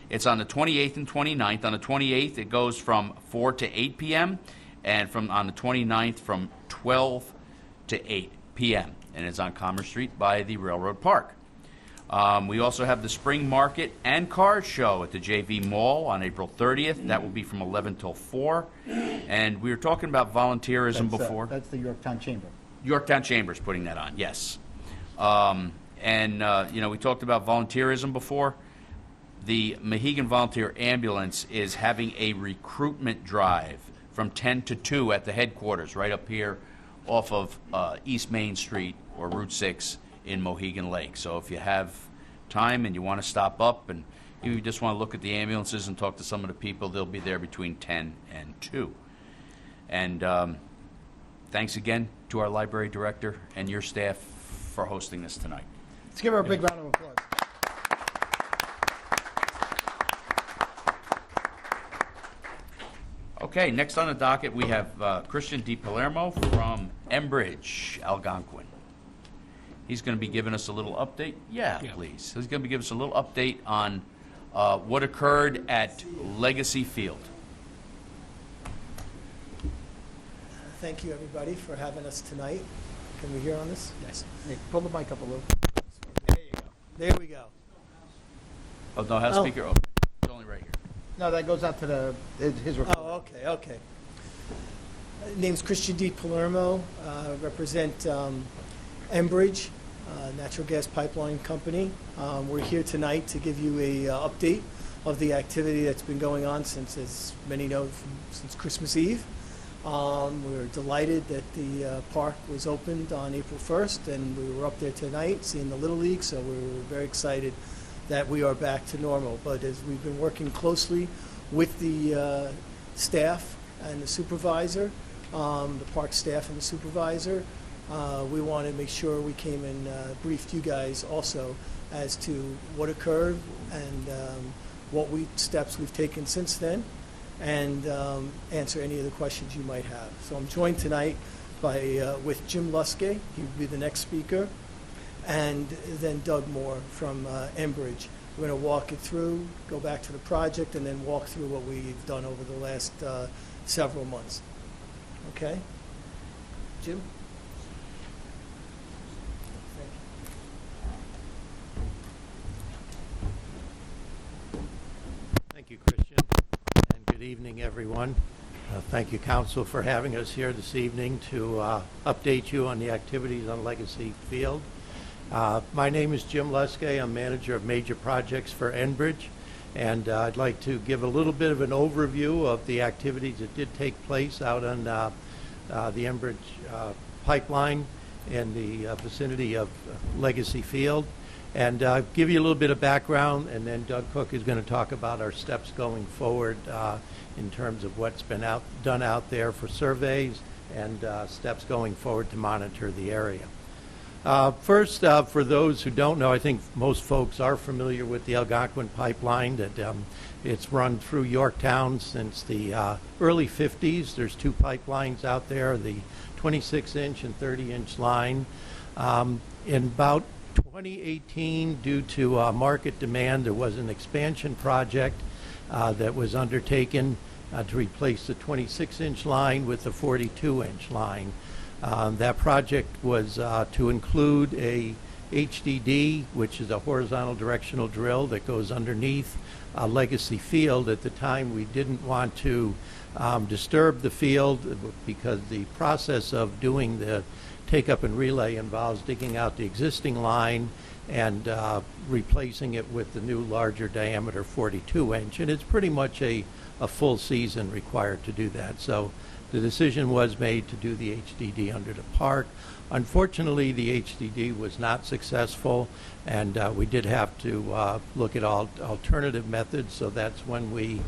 it's on the 28th and 29th. On the 28th, it goes from 4 to 8 p.m., and on the 29th from 12 to 8 p.m., and it's on Commerce Street by the Railroad Park. We also have the Spring Market and Car Show at the JV Mall on April 30th. That will be from 11 till 4. And we were talking about volunteerism before. That's the Yorktown Chamber. Yorktown Chamber's putting that on, yes. We talked about volunteerism before. The Mohegan Volunteer Ambulance is having a recruitment drive from 10 to 2 at the headquarters right up here off of East Main Street or Route 6 in Mohegan Lake. So if you have time and you want to stop up and you just want to look at the ambulances and talk to some of the people, they'll be there between 10 and 2. And thanks again to our library director and your staff for hosting this tonight. Let's give her a big round of applause. Okay, next on the docket we have Christian Di Palermo from Enbridge, Algonquin. He's going to be giving us a little update. Yeah, please. He's going to be giving us a little update on what occurred at Legacy Field. Thank you, everybody, for having us tonight. Can we hear on this? Yes. Hey, pull the mic up a little. There you go. There we go. Oh, no, have speaker? Oh, it's only right here. No, that goes out to his report. Oh, okay. Name's Christian Di Palermo. Represent Enbridge, natural gas pipeline company. We're here tonight to give you a update of the activity that's been going on since, as many know, since Christmas Eve. We're delighted that the park was opened on April 1st, and we were up there tonight seeing the Little League, so we were very excited that we are back to normal. But as we've been working closely with the staff and the supervisor, the park staff and the supervisor, we want to make sure we came and briefed you guys also as to what occurred and what steps we've taken since then, and answer any of the questions you might have. So I'm joined tonight with Jim Luske. He will be the next speaker, and then Doug Moore from Enbridge. We're going to walk it through, go back to the project, and then walk through what we've done over the last several months. Okay? Jim? Thank you, Christian, and good evening, everyone. Thank you, Council, for having us here this evening to update you on the activities on Legacy Field. My name is Jim Luskay. I'm manager of major projects for Enbridge, and I'd like to give a little bit of an overview of the activities that did take place out on the Enbridge pipeline in the vicinity of Legacy Field, and give you a little bit of background, and then Doug Cook is going to talk about our steps going forward in terms of what's been done out there for surveys and steps going forward to monitor the area. First, for those who don't know, I think most folks are familiar with the Algonquin pipeline. That it's run through Yorktown since the early 50s. There's two pipelines out there, the 26-inch and 30-inch line. In about 2018, due to market demand, there was an expansion project that was undertaken to replace the 26-inch line with the 42-inch line. That project was to include a HDD, which is a horizontal directional drill that goes underneath Legacy Field. At the time, we didn't want to disturb the field because the process of doing the take-up and relay involves digging out the existing line and replacing it with the new larger diameter 42-inch. And it's pretty much a full season required to do that. So the decision was made to do the HDD under the park. Unfortunately, the HDD was not successful, and we did have to look at alternative methods, so that's when we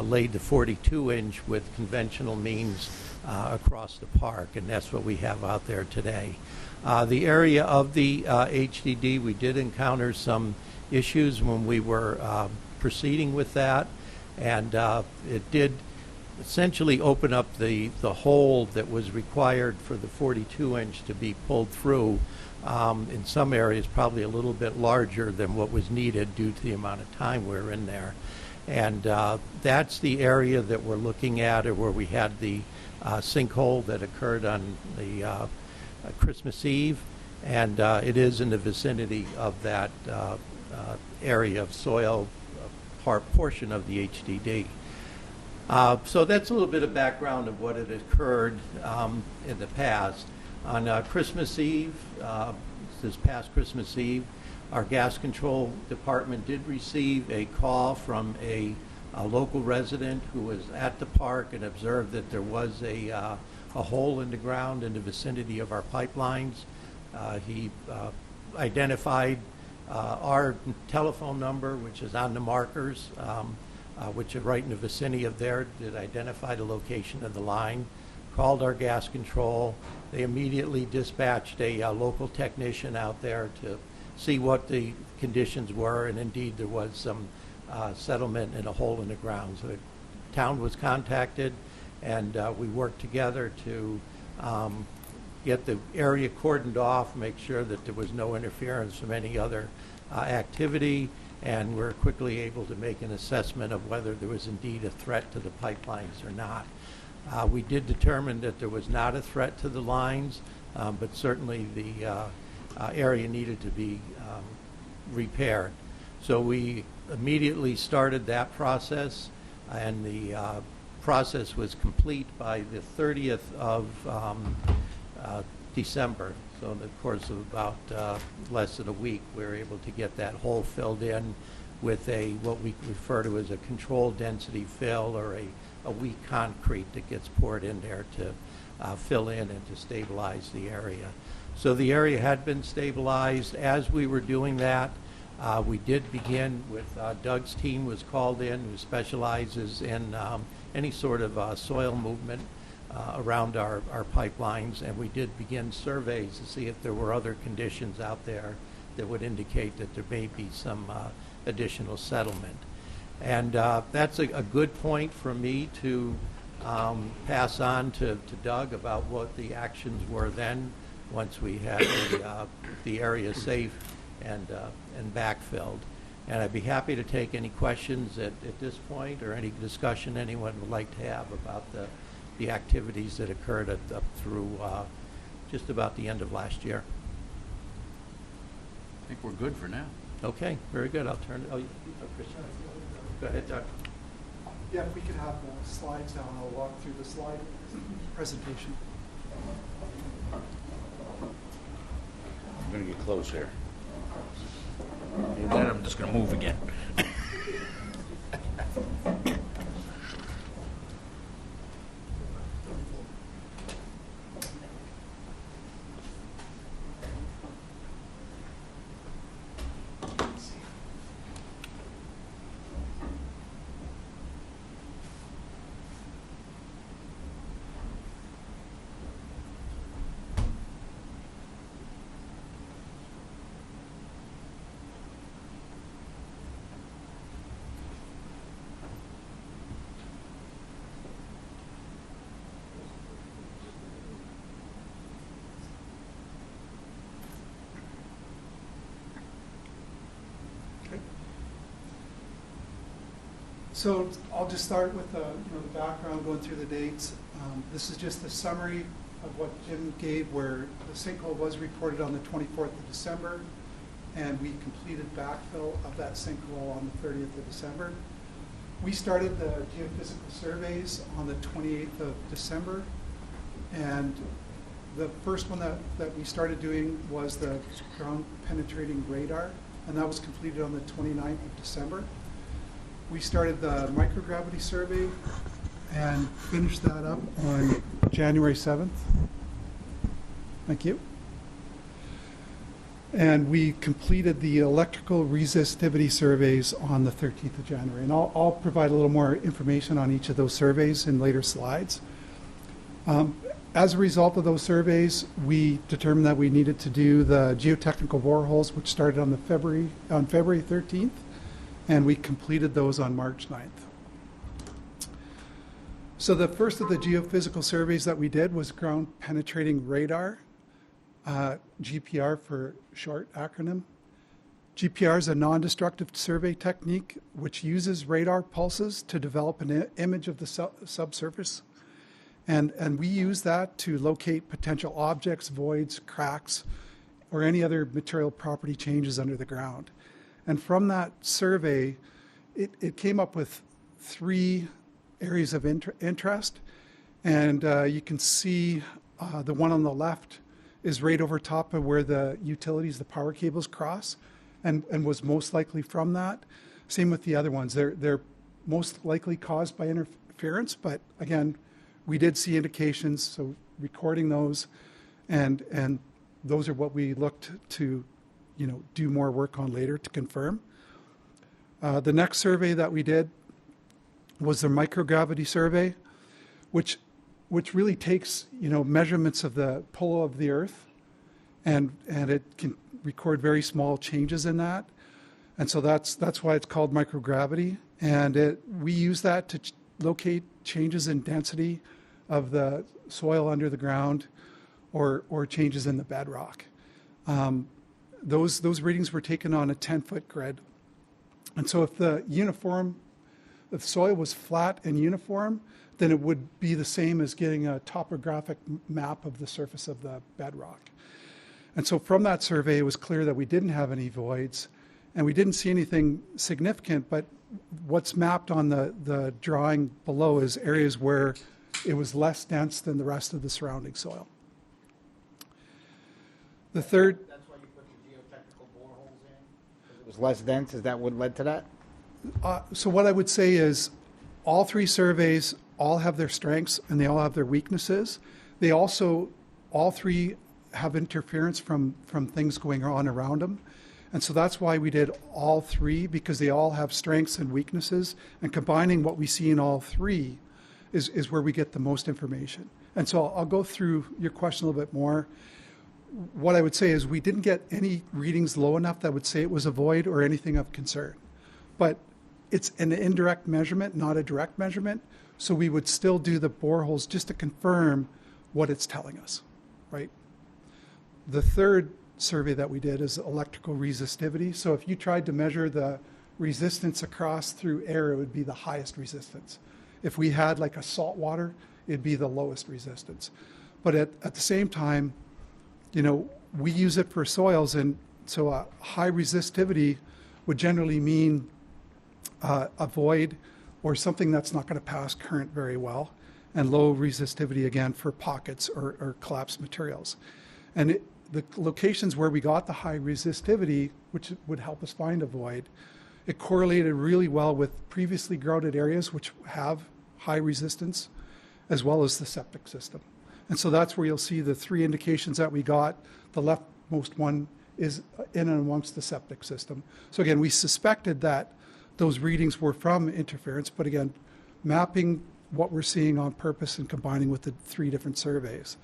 laid the 42-inch with conventional means across the park, and that's what we have out there today. The area of the HDD, we did encounter some issues when we were proceeding with that, and it did essentially open up the hole that was required for the 42-inch to be pulled through. In some areas, probably a little bit larger than what was needed due to the amount of time we were in there. And that's the area that we're looking at, or where we had the sinkhole that occurred on the Christmas Eve. And it is in the vicinity of that area of soil portion of the HDD. So that's a little bit of background of what had occurred in the past. On Christmas Eve, this past Christmas Eve, our gas control department did receive a call from a local resident who was at the park and observed that there was a hole in the ground in the vicinity of our pipelines. He identified our telephone number, which is on the markers, which are right in the vicinity of there, that identify the location of the line, called our gas control. They immediately dispatched a local technician out there to see what the conditions were, and indeed there was some settlement and a hole in the ground. So the town was contacted, and we worked together to get the area cordoned off, make sure that there was no interference from any other activity, and we're quickly able to make an assessment of whether there was indeed a threat to the pipelines or not. We did determine that there was not a threat to the lines, but certainly the area needed to be repaired. So we immediately started that process, and the process was complete by the 30th of December. So in the course of about less than a week, we were able to get that hole filled in with what we refer to as a controlled density fill, or a weak concrete that gets poured in there to fill in and to stabilize the area. So the area had been stabilized. As we were doing that, we did begin with Doug's team was called in, who specializes in any sort of soil movement around our pipelines, and we did begin surveys to see if there were other conditions out there that would indicate that there may be some additional settlement. And that's a good point for me to pass on to Doug about what the actions were then, once we had the area safe and backfilled. And I'd be happy to take any questions at this point or any discussion anyone would like to have about the activities that occurred up through just about the end of last year. I think we're good for now. Okay, very good. I'll turn it. Oh, Chris. Go ahead, Doug. Yeah, if we could have the slides now, and I'll walk through the slide presentation. I'm going to get close here. And then I'm just going to move again. So I'll just start with the background, going through the dates. This is just a summary of what Jim gave, where the sinkhole was reported on the 24th of December, and we completed backfill of that sinkhole on the 30th of December. We started the geophysical surveys on the 28th of December, and the first one that we started doing was the ground penetrating radar, and that was completed on the 29th of December. We started the microgravity survey and finished that up on January 7th. Thank you. And we completed the electrical resistivity surveys on the 13th of January. And I'll provide a little more information on each of those surveys in later slides. As a result of those surveys, we determined that we needed to do the geotechnical boreholes, which started on February 13th. And we completed those on March 9th. So the first of the geophysical surveys that we did was ground penetrating radar, GPR for short acronym. GPR is a non-destructive survey technique which uses radar pulses to develop an image of the subsurface. And we use that to locate potential objects, voids, cracks, or any other material property changes under the ground. And from that survey, it came up with 3 areas of interest. And you can see the one on the left is right over top of where the utilities, the power cables cross, and was most likely from that. Same with the other ones. They're most likely caused by interference, but again, we did see indications, so recording those, and those are what we looked to do more work on later to confirm. The next survey that we did was the microgravity survey, which really takes measurements of the pull of the Earth, and it can record very small changes in that, and so that's why it's called microgravity. And we use that to locate changes in density of the soil under the ground, or changes in the bedrock. Those readings were taken on a 10-foot grid. And so if the soil was flat and uniform, then it would be the same as getting a topographic map of the surface of the bedrock. And so from that survey, it was clear that we didn't have any voids, and we didn't see anything significant, but what's mapped on the drawing below is areas where it was less dense than the rest of the surrounding soil. The third... Was less dense? Is that what led to that? So what I would say is all 3 surveys all have their strengths and they all have their weaknesses. They also, all 3 have interference from things going on around them. And so that's why we did all 3, because they all have strengths and weaknesses. And combining what we see in all 3 is where we get the most information. And so I'll go through your question a little bit more. What I would say is we didn't get any readings low enough that would say it was a void or anything of concern. But it's an indirect measurement, not a direct measurement. So we would still do the boreholes just to confirm what it's telling us, right? The third survey that we did is electrical resistivity. So if you tried to measure the resistance across through air, it would be the highest resistance. If we had like a salt water, it'd be the lowest resistance. But at the same time, you know, we use it for soils, and so a high resistivity would generally mean a void or something that's not going to pass current very well, and low resistivity again for pockets or collapsed materials. And the locations where we got the high resistivity, which would help us find a void, it correlated really well with previously grouted areas which have high resistance, as well as the septic system. And so that's where you'll see the three indications that we got. The leftmost one is in and amongst the septic system. So again, we suspected that those readings were from interference, but again, mapping what we're seeing on purpose and combining with the three different surveys.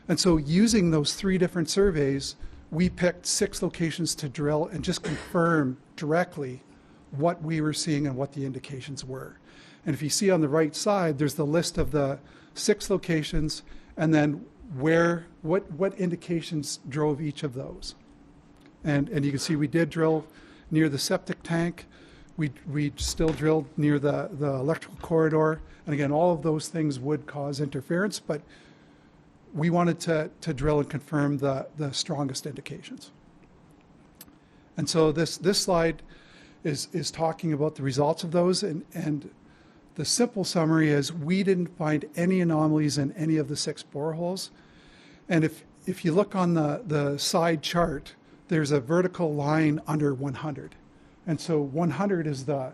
And so using those three different surveys, we picked 6 locations to drill and just confirm directly what we were seeing and what the indications were. And if you see on the right side, there's the list of the 6 locations, and then what indications drove each of those. And you can see we did drill near the septic tank. We still drilled near the electrical corridor. And again, all of those things would cause interference, but we wanted to drill and confirm the strongest indications. And so this slide is talking about the results of those, and the simple summary is we didn't find any anomalies in any of the 6 boreholes. And if you look on the side chart, there's a vertical line under 100. And so 100 is the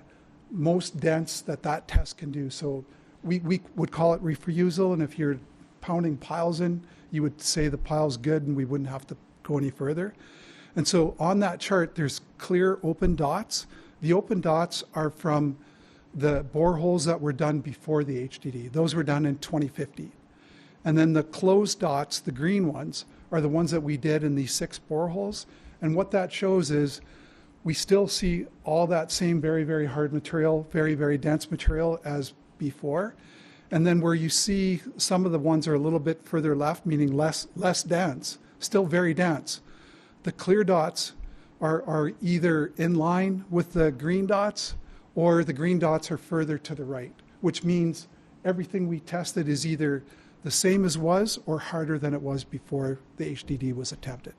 most dense that test can do. So we would call it refusal, and if you're pounding piles in, you would say the pile's good and we wouldn't have to go any further. And so on that chart, there's clear open dots. The open dots are from the boreholes that were done before the HDD. Those were done in 2015. And then the closed dots, the green ones, are the ones that we did in these 6 boreholes. And what that shows is we still see all that same very, very hard material, very, very dense material as before. And then where you see some of the ones are a little bit further left, meaning less dense, still very dense. The clear dots are either in line with the green dots, or the green dots are further to the right, which means everything we tested is either the same as was or harder than it was before the HDD was attempted.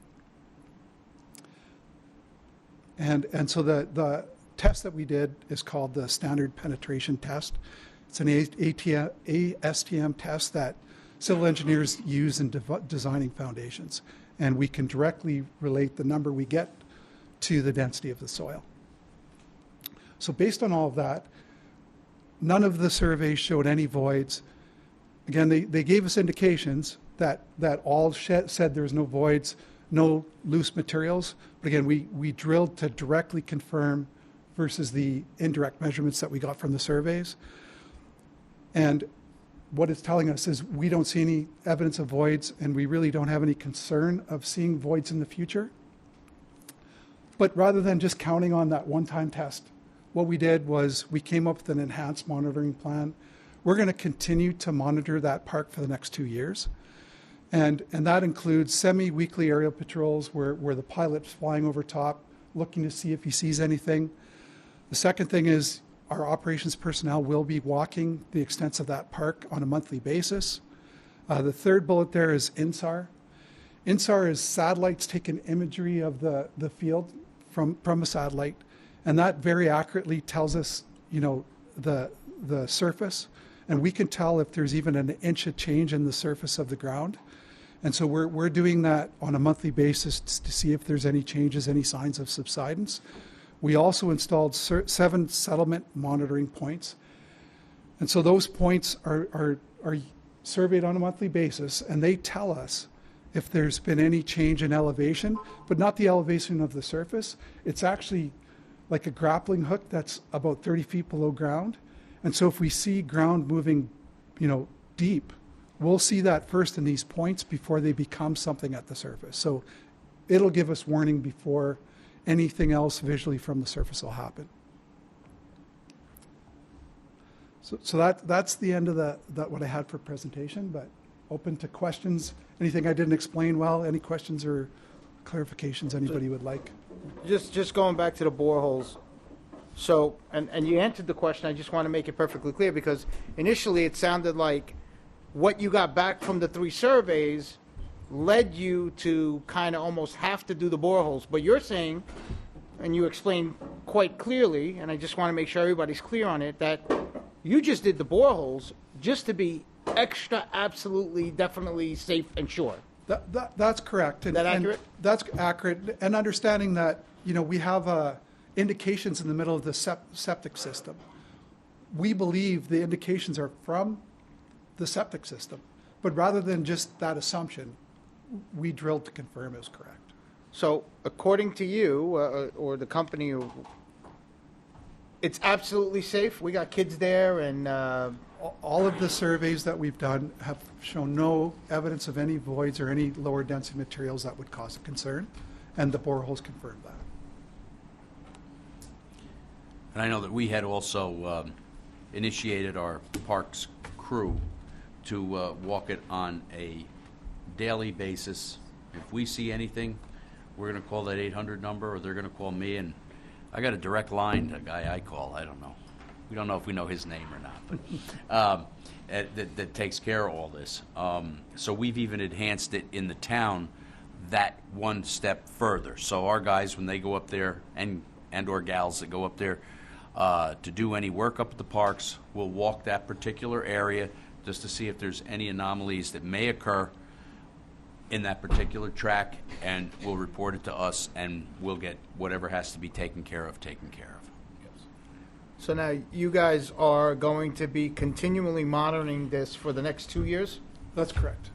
And so the test that we did is called the standard penetration test. It's an ASTM test that civil engineers use in designing foundations. And we can directly relate the number we get to the density of the soil. So based on all of that, none of the surveys showed any voids. Again, they gave us indications that all said there was no voids, no loose materials. But again, we drilled to directly confirm versus the indirect measurements that we got from the surveys. And what it's telling us is we don't see any evidence of voids, and we really don't have any concern of seeing voids in the future. But rather than just counting on that one-time test, what we did was we came up with an enhanced monitoring plan. We're going to continue to monitor that park for the next 2 years. And that includes semi-weekly aerial patrols where the pilot's flying over top, looking to see if he sees anything. The second thing is our operations personnel will be walking the extents of that park on a monthly basis. The third bullet there is INSAR. INSAR is satellites taking imagery of the field from a satellite, and that very accurately tells us, you know, the surface, and we can tell if there's even an inch of change in the surface of the ground. And so we're doing that on a monthly basis to see if there's any changes, any signs of subsidence. We also installed 7 settlement monitoring points. And so those points are surveyed on a monthly basis, and they tell us if there's been any change in elevation, but not the elevation of the surface. It's actually like a grappling hook that's about 30 feet below ground. And so if we see ground moving, you know, deep, we'll see that first in these points before they become something at the surface. So it'll give us warning before anything else visually from the surface will happen. So that's the end of what I had for presentation, but open to questions. Anything I didn't explain well, any questions or clarifications anybody would like? Just going back to the boreholes. So, and you answered the question, I just want to make it perfectly clear, because initially it sounded like what you got back from the 3 surveys led you to kind of almost have to do the boreholes. But you're saying, and you explained quite clearly, and I just want to make sure everybody's clear on it, that you just did the boreholes just to be extra, absolutely, definitely safe and sure. That's correct. Is that accurate? And that's accurate. And understanding that, we have indications in the middle of the septic system. We believe the indications are from the septic system. But rather than just that assumption, we drilled to confirm it was correct. So, according to you, or the company, it's absolutely safe? We got kids there, and all of the surveys that we've done have shown no evidence of any voids or any lower density materials that would cause a concern, and the boreholes confirm that. And I know that we had also initiated our parks crew to walk it on a daily basis. If we see anything, we're going to call that 800 number, or they're going to call me, and I got a direct line to a guy I call. I don't know. We don't know if we know his name or not, but that takes care of all this. So we've even enhanced it in the town that one step further. So our guys, when they go up there, and or gals that go up there to do any work up at the parks, will walk that particular area just to see if there's any anomalies that may occur in that particular track, and will report it to us, and we'll get whatever has to be taken care of. so now you guys are going to be continually monitoring this for the next 2 years? That's correct.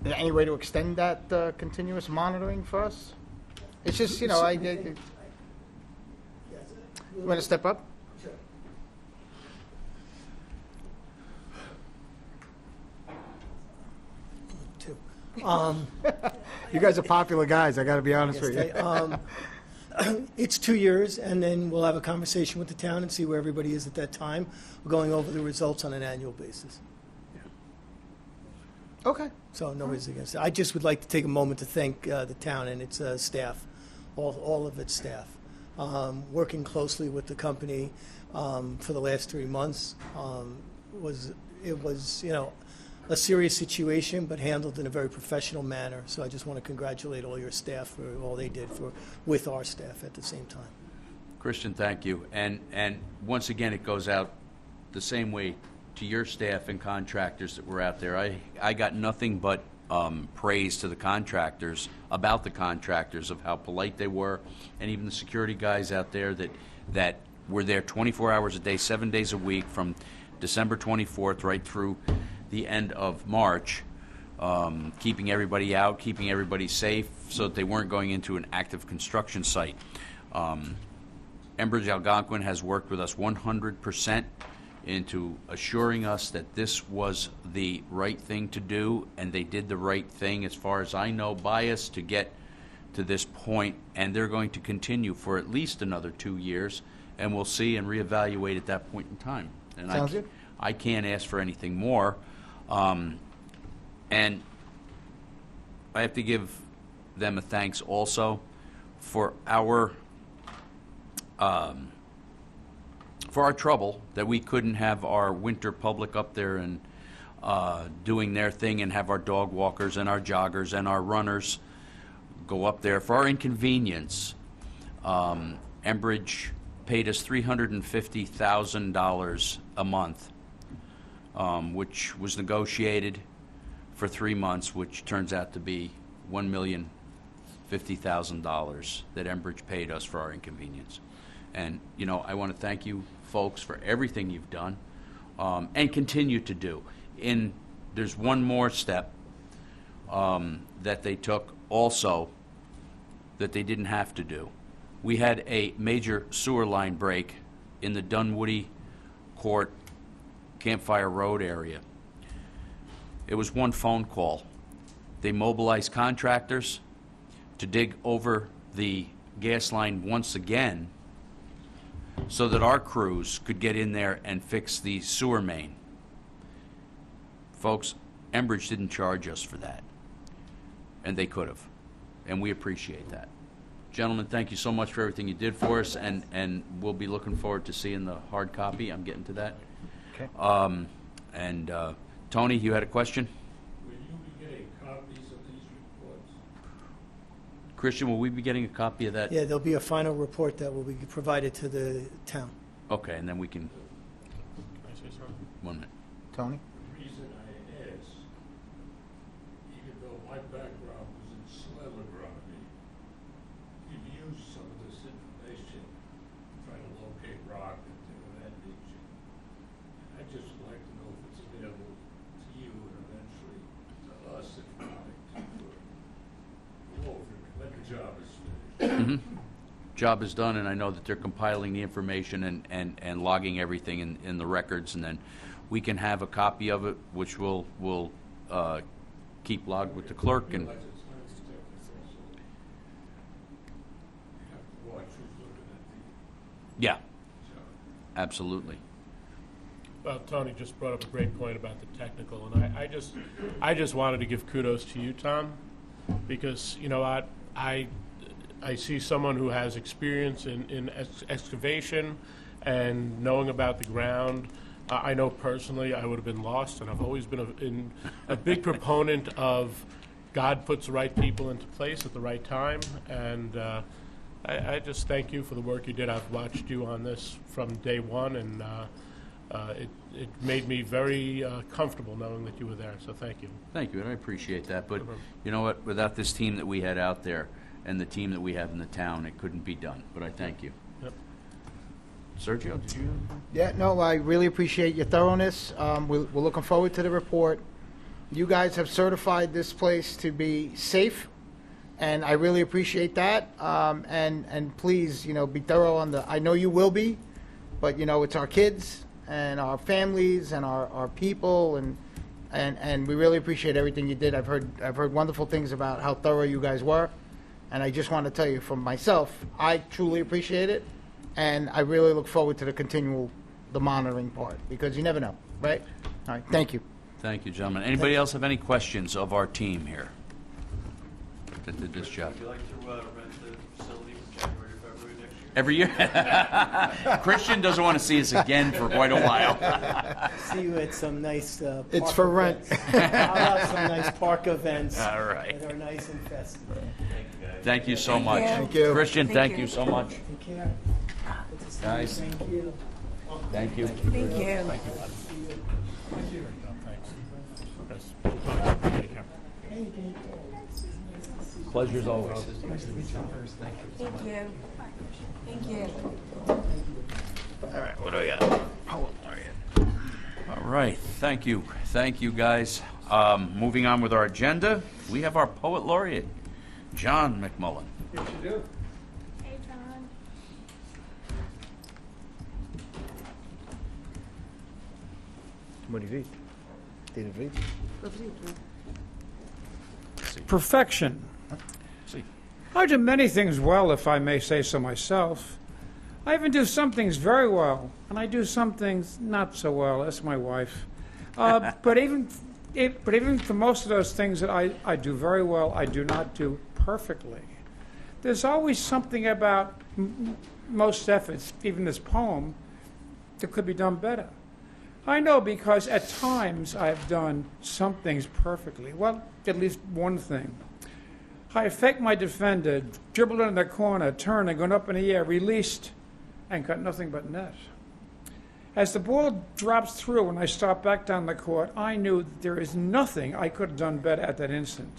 Is there any way to extend that continuous monitoring for us? It's just, you want to step up? Sure. Two. You guys are popular guys, I got to be honest with you. It's 2 years, and then we'll have a conversation with the town and see where everybody is at that time. We're going over the results on an annual basis. Okay. So nobody's against it. I just would like to take a moment to thank the town and its staff, all of its staff, working closely with the company for the last 3 months. It was a serious situation, but handled in a very professional manner. So I just want to congratulate all your staff for all they did with our staff at the same time. Christian, thank you. And once again, it goes out the same way to your staff and contractors that were out there. I got nothing but praise to the contractors, about the contractors, of how polite they were, and even the security guys out there that were there 24 hours a day, 7 days a week, from December 24th right through the end of March, keeping everybody out, keeping everybody safe, so that they weren't going into an active construction site. Enbridge Algonquin has worked with us 100% into assuring us that this was the right thing to do, and they did the right thing, as far as I know, by us to get to this point, and they're going to continue for at least another 2 years, and we'll see and reevaluate at that point in time. And Sounds good. I can't ask for anything more. And I have to give them a thanks also for our trouble that we couldn't have our winter public up there and doing their thing, and have our dog walkers and our joggers and our runners go up there. For our inconvenience, Enbridge paid us $350,000 a month, which was negotiated for 3 months, which turns out to be $1,050,000 that Enbridge paid us for our inconvenience. And, I want to thank you folks for everything you've done, and continue to do. There's one more step that they took also that they didn't have to do. We had a major sewer line break in the Dunwoody Court, Campfire Road area. It was one phone call. They mobilized contractors to dig over the gas line once again, so that our crews could get in there and fix the sewer main. Folks, Enbridge didn't charge us for that, and they could have, and we appreciate that. Gentlemen, thank you so much for everything you did for us, and we'll be looking forward to seeing the hard copy. I'm getting to that. Okay. Tony, you had a question? Will you be getting copies of these reports? Christian, will we be getting a copy of that? Yeah, there'll be a final report that will be provided to the town. Okay, and then we can, Can I say something? 1 minute. Tony? The reason I ask, even though my background was in soil agronomy, you've used some of this information trying to locate rock and things of that nature. I'd just like to know if it's available to you and eventually to us if we like to go over it when the job is finished. Job is done, and I know that they're compiling the information and logging everything in the records, and then we can have a copy of it, which we'll keep logged with the clerk. And Realize it's not as technical, so you have to watch who's looking at the yeah, job. absolutely. Well, Tony just brought up a great point about the technical, and I just wanted to give kudos to you, Tom, because I see someone who has experience in excavation and knowing about the ground. I know personally I would have been lost, and I've always been a big proponent of God puts the right people into place at the right time, and I just thank you for the work you did. I've watched you on this from day one, and it made me very comfortable knowing that you were there, so thank you. Thank you, and I appreciate that. But you know what? Without this team that we had out there and the team that we have in the town, it couldn't be done. But I thank you. Yep. Sergio, did you? Yeah, no, I really appreciate your thoroughness. We're looking forward to the report. You guys have certified this place to be safe, and I really appreciate that. And please, be thorough on the. I know you will be, but it's our kids and our families and our people, and we really appreciate everything you did. I've heard wonderful things about how thorough you guys were, and I just want to tell you from myself, I truly appreciate it. And I really look forward to the monitoring part, because you never know, right? All right, thank you. Thank you, gentlemen. Anybody else have any questions of our team here that did this job? Would you like to rent the facility from January to February next year? Every year? Christian doesn't want to see us again for quite a while. See you at some nice It's park for rent. events. I'll have some nice park events All right. that are nice and festive. Thank you so much. Thank you. Christian, thank you you. so much. Take care. Good to see you. Guys. Thank you. Thank you. Thank you. Yes. Take care. Pleasure's always. Thank you. Thank you. All right, what do we got? All right, thank you. Thank you, guys. Moving on with our agenda, we have our Poet Laureate, John McMullen. Yes, you do. Hey, John. What do you read? Did it read? Perfection. See. I do many things well, if I may say so myself. I even do some things very well, and I do some things not so well. That's my wife. But even for most of those things that I do very well, I do not do perfectly. There's always something about most efforts, even this poem, that could be done better. I know because at times I've done some things perfectly. Well, at least one thing. I faked my defender, dribbled in the corner, turned and gone up in the air, released, and got nothing but net. As the ball drops through and I start back down the court, I knew that there is nothing I could have done better at that instant.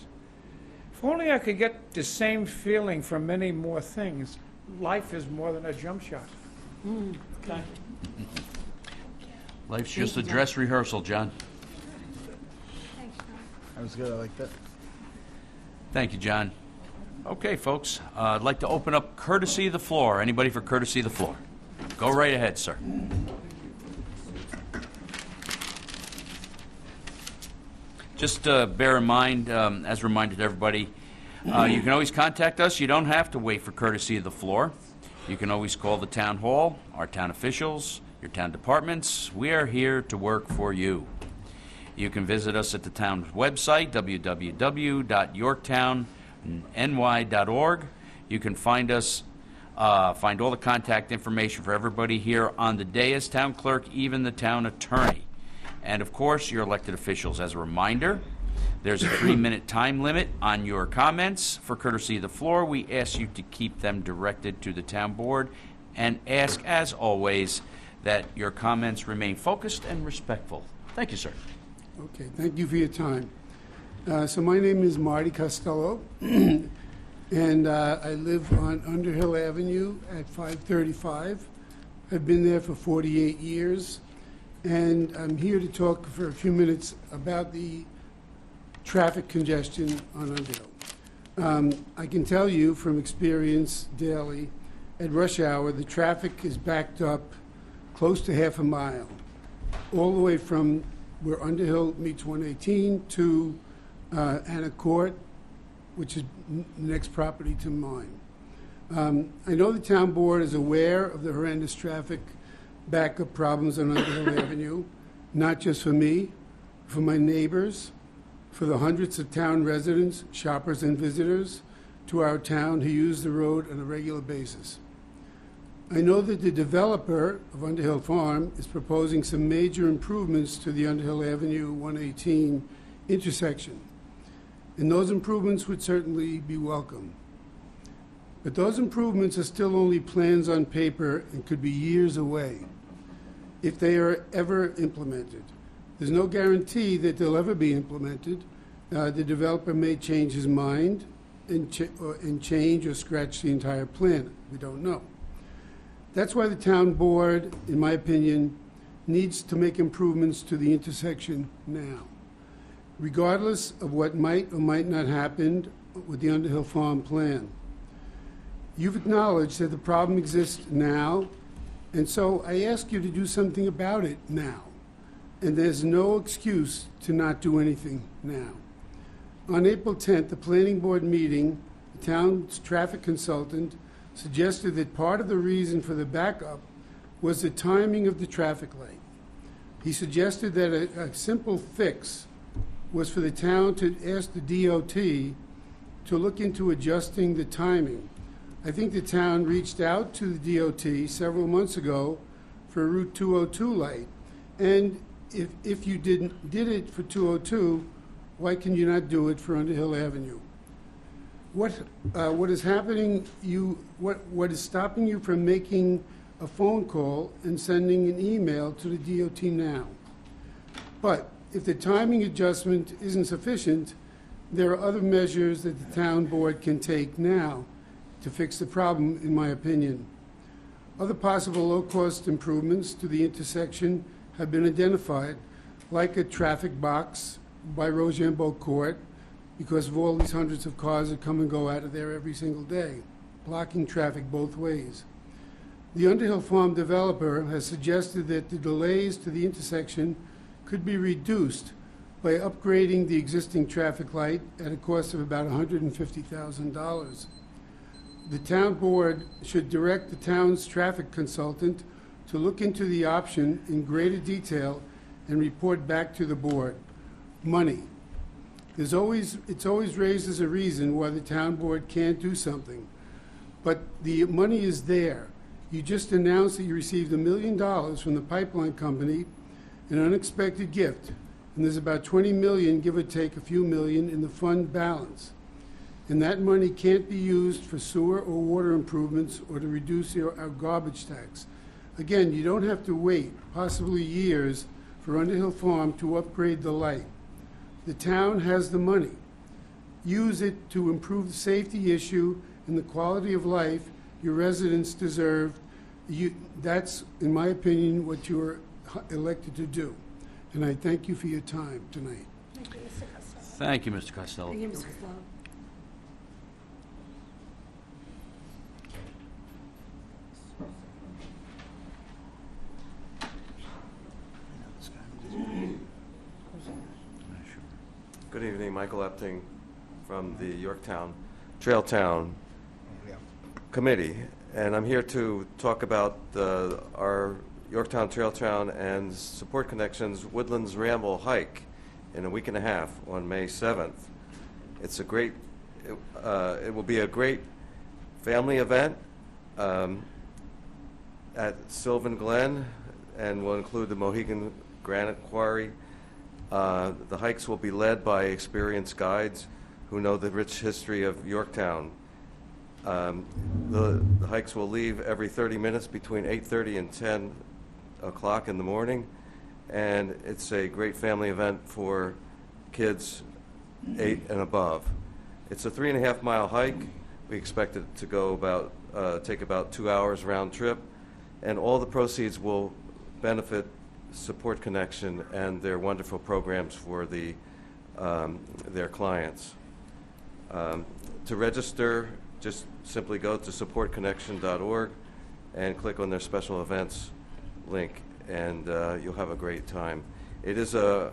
If only I could get the same feeling from many more things. Life is more than a jump shot. Thank you. Life's just a dress rehearsal, John. Thanks, John. That was good. I like that. Thank you, John. Okay, folks, I'd like to open up courtesy of the floor. Anybody for courtesy of the floor? Go right ahead, sir. Just bear in mind, as reminded to everybody, you can always contact us. You don't have to wait for courtesy of the floor. You can always call the town hall, our town officials, your town departments. We are here to work for you. You can visit us at the town's website, www.yorktownny.org. You can find us, find all the contact information for everybody here on the dais, town clerk, even the town attorney. And of course, your elected officials. As a reminder, there's a 3-minute time limit on your comments. For courtesy of the floor, we ask you to keep them directed to the town board and ask, as always, that your comments remain focused and respectful. Thank you, sir. Okay, thank you for your time. So my name is Marty Costello, and I live on Underhill Avenue at 535. I've been there for 48 years, and I'm here to talk for a few minutes about the traffic congestion on Underhill. I can tell you from experience daily, at rush hour, the traffic is backed up close to half a mile, all the way from where Underhill meets 118 to Anna Court, which is the next property to mine. I know the town board is aware of the horrendous traffic backup problems on Underhill Avenue, not just for me, for my neighbors, for the hundreds of town residents, shoppers, and visitors to our town who use the road on a regular basis. I know that the developer of Underhill Farm is proposing some major improvements to the Underhill Avenue 118 intersection, and those improvements would certainly be welcome. But those improvements are still only plans on paper and could be years away if they are ever implemented. There's no guarantee that they'll ever be implemented. The developer may change his mind and change or scratch the entire plan. We don't know. That's why the town board, in my opinion, needs to make improvements to the intersection now. Regardless of what might or might not happen with the Underhill Farm plan. You've acknowledged that the problem exists now, and so I ask you to do something about it now. And there's no excuse to not do anything now. On April 10th, the planning board meeting, the town's traffic consultant suggested that part of the reason for the backup was the timing of the traffic light. He suggested that a simple fix was for the town to ask the DOT to look into adjusting the timing. I think the town reached out to the DOT several months ago for a Route 202 light. And if you did it for 202, why can you not do it for Underhill Avenue? What is happening? What is stopping you from making a phone call and sending an email to the DOT now? But if the timing adjustment isn't sufficient, there are other measures that the town board can take now to fix the problem, in my opinion. Other possible low-cost improvements to the intersection have been identified, like a traffic box by Rochambeau Court, because of all these hundreds of cars that come and go out of there every single day, blocking traffic both ways. The Underhill Farm developer has suggested that the delays to the intersection could be reduced by upgrading the existing traffic light at a cost of about $150,000. The town board should direct the town's traffic consultant to look into the option in greater detail and report back to the board. Money. It's always raised as a reason why the town board can't do something. But the money is there. You just announced that you received $1 million from the pipeline company, an unexpected gift. And there's about $20 million, give or take a few million, in the fund balance. And that money can't be used for sewer or water improvements or to reduce our garbage tax. Again, you don't have to wait, possibly years, for Underhill Farm to upgrade the light. The town has the money. Use it to improve the safety issue and the quality of life your residents deserve. That's, in my opinion, what you are elected to do. And I thank you for your time tonight. Thank you, Mr. Costello. Thank you, Mr. Costello. Thank you, Mr. Costello. Good evening, Michael Epting from the Yorktown Trail Town Committee, and I'm here to talk about our Yorktown Trail Town and Support Connections Woodlands Ramble hike in a week and a half on May 7th. It's a great, it will be a great family event at Sylvan Glen, and will include the Mohegan Granite Quarry. The hikes will be led by experienced guides who know the rich history of Yorktown. The hikes will leave every 30 minutes between 8:30 and 10 o'clock in the morning, and it's a great family event for kids 8 and above. It's a 3.5-mile hike. We expect it to go take about 2 hours round trip, and all the proceeds will benefit Support Connection and their wonderful programs for their clients. To register, just simply go to supportconnection.org and click on their special events link, and you'll have a great time. It is a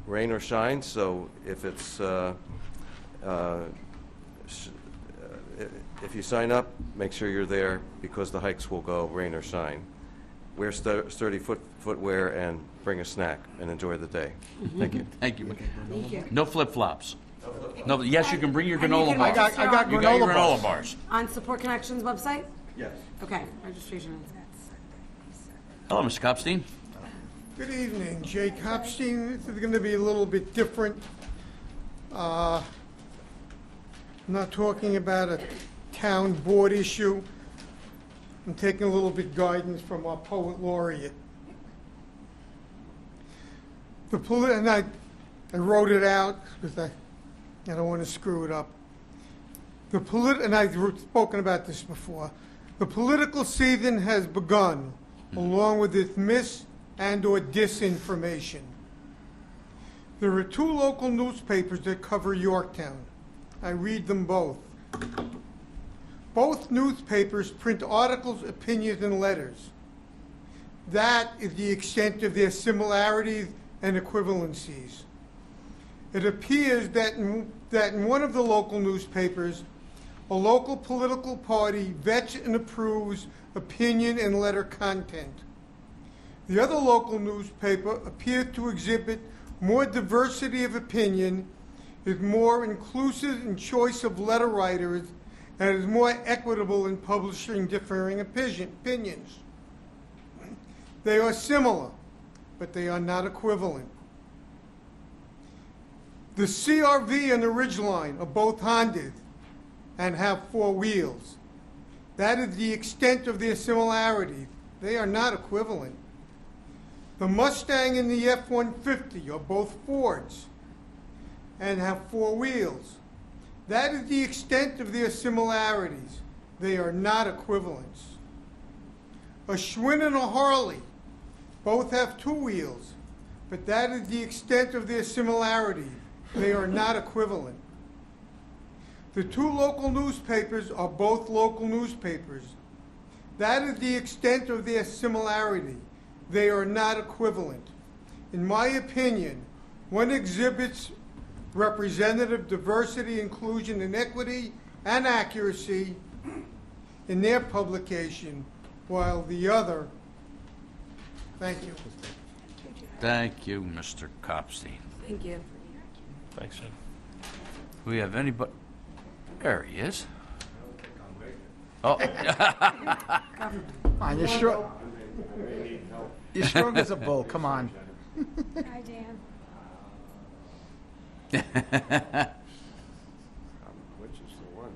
rain or shine, so if you sign up, make sure you're there, because the hikes will go rain or shine. Wear sturdy footwear and bring a snack and enjoy the day. Thank you. Thank you. Thank you. No flip-flops. No, yes, you can bring your And you granola can bars. register I got You got your granola granola bars. On Support Connections website? Yes. Okay, registration. Hello, Mr. Kopstein. Good evening, Jay Kopstein. This is going to be a little bit different. I'm not talking about a town board issue. I'm taking a little bit guidance from our poet laureate. And I wrote it out because I don't want to screw it up. And I've spoken about this before. The political season has begun, along with its mis- and/or disinformation. There are 2 local newspapers that cover Yorktown. I read them both. Both newspapers print articles, opinions, and letters. That is the extent of their similarities and equivalencies. It appears that in one of the local newspapers, a local political party vets and approves opinion and letter content. The other local newspaper appears to exhibit more diversity of opinion, is more inclusive in choice of letter writers, and is more equitable in publishing differing opinions. They are similar, but they are not equivalent. The CRV and the Ridgeline are both Hondas and have 4 wheels. That is the extent of their similarity. They are not equivalent. The Mustang and the F-150 are both Fords and have 4 wheels. That is the extent of their similarities. They are not equivalents. A Schwinn and a Harley both have 2 wheels, but that is the extent of their similarity. They are not equivalent. The 2 local newspapers are both local newspapers. That is the extent of their similarity. They are not equivalent. In my opinion, one exhibits representative diversity, inclusion, and equity, and accuracy in their publication, while the other, thank you. Thank you, Mr. Kopstein. Thank you. Thanks, Ed. Do we have anybody? There he is. Oh. Come on, you're strong. You're strong as a bull. Come on. Hi, Dan. Which is the one?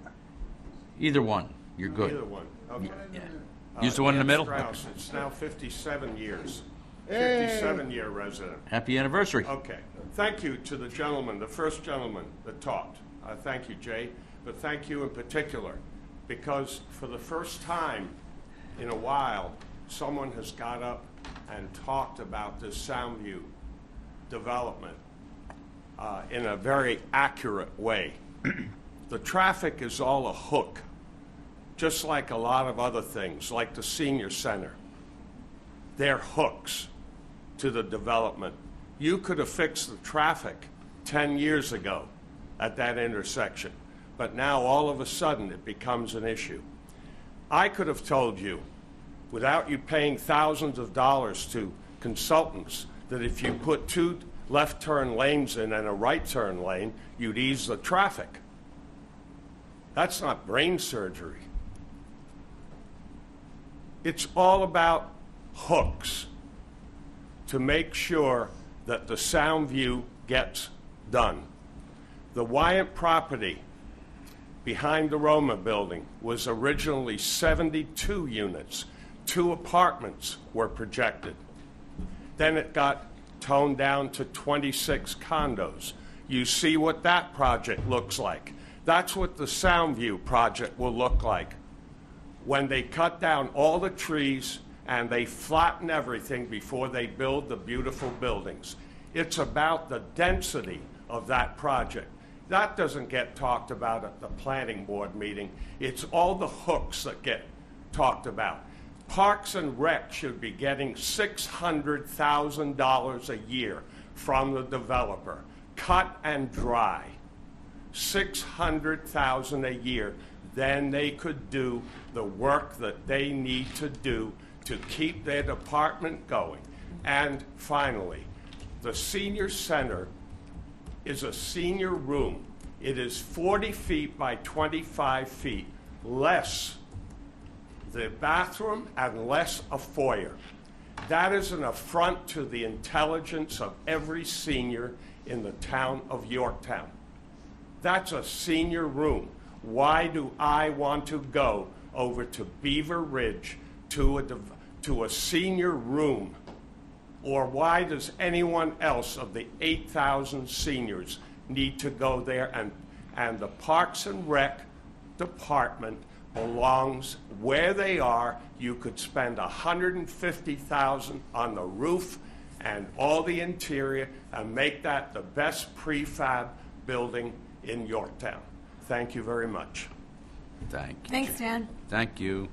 Either one. You're good. Either one. Okay. Yeah. Use the one in the middle? Strauss, it's now 57 years. Hey. 57-year resident. Happy anniversary. Okay. Thank you to the gentleman, the first gentleman that talked. Thank you, Jay. But thank you in particular, because for the first time in a while, someone has got up and talked about this Soundview development in a very accurate way. The traffic is all a hook, just like a lot of other things, like the senior center. They're hooks to the development. You could have fixed the traffic 10 years ago at that intersection, but now all of a sudden it becomes an issue. I could have told you, without you paying thousands of dollars to consultants, that if you put 2 left turn lanes in and a right turn lane, you'd ease the traffic. That's not brain surgery. It's all about hooks to make sure that the sound view gets done. The Wyant property behind the Roma building was originally 72 units. 2 apartments were projected. Then it got toned down to 26 condos. You see what that project looks like. That's what the Soundview project will look like when they cut down all the trees and they flatten everything before they build the beautiful buildings. It's about the density of that project. That doesn't get talked about at the planning board meeting. It's all the hooks that get talked about. Parks and Rec should be getting $600,000 a year from the developer, cut and dry. $600,000 a year. Then they could do the work that they need to do to keep their department going. And finally, the senior center is a senior room. It is 40 feet by 25 feet, less the bathroom and less a foyer. That is an affront to the intelligence of every senior in the town of Yorktown. That's a senior room. Why do I want to go over to Beaver Ridge to a senior room? Or why does anyone else of the 8,000 seniors need to go there? And the Parks and Rec department belongs where they are. You could spend $150,000 on the roof and all the interior and make that the best prefab building in Yorktown. Thank you very much. Thank you. Thanks, Dan. Thank you.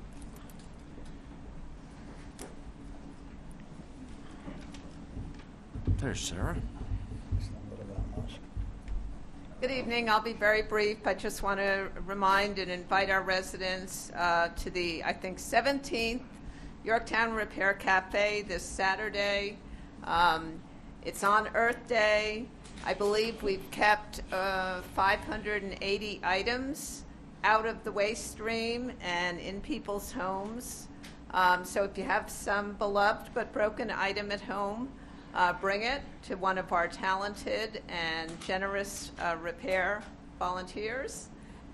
There's Sarah. Good evening. I'll be very brief. I just want to remind and invite our residents to the, I think, 17th Yorktown Repair Cafe this Saturday. It's on Earth Day. I believe we've kept 580 items out of the waste stream and in people's homes. So if you have some beloved but broken item at home, bring it to one of our talented and generous repair volunteers,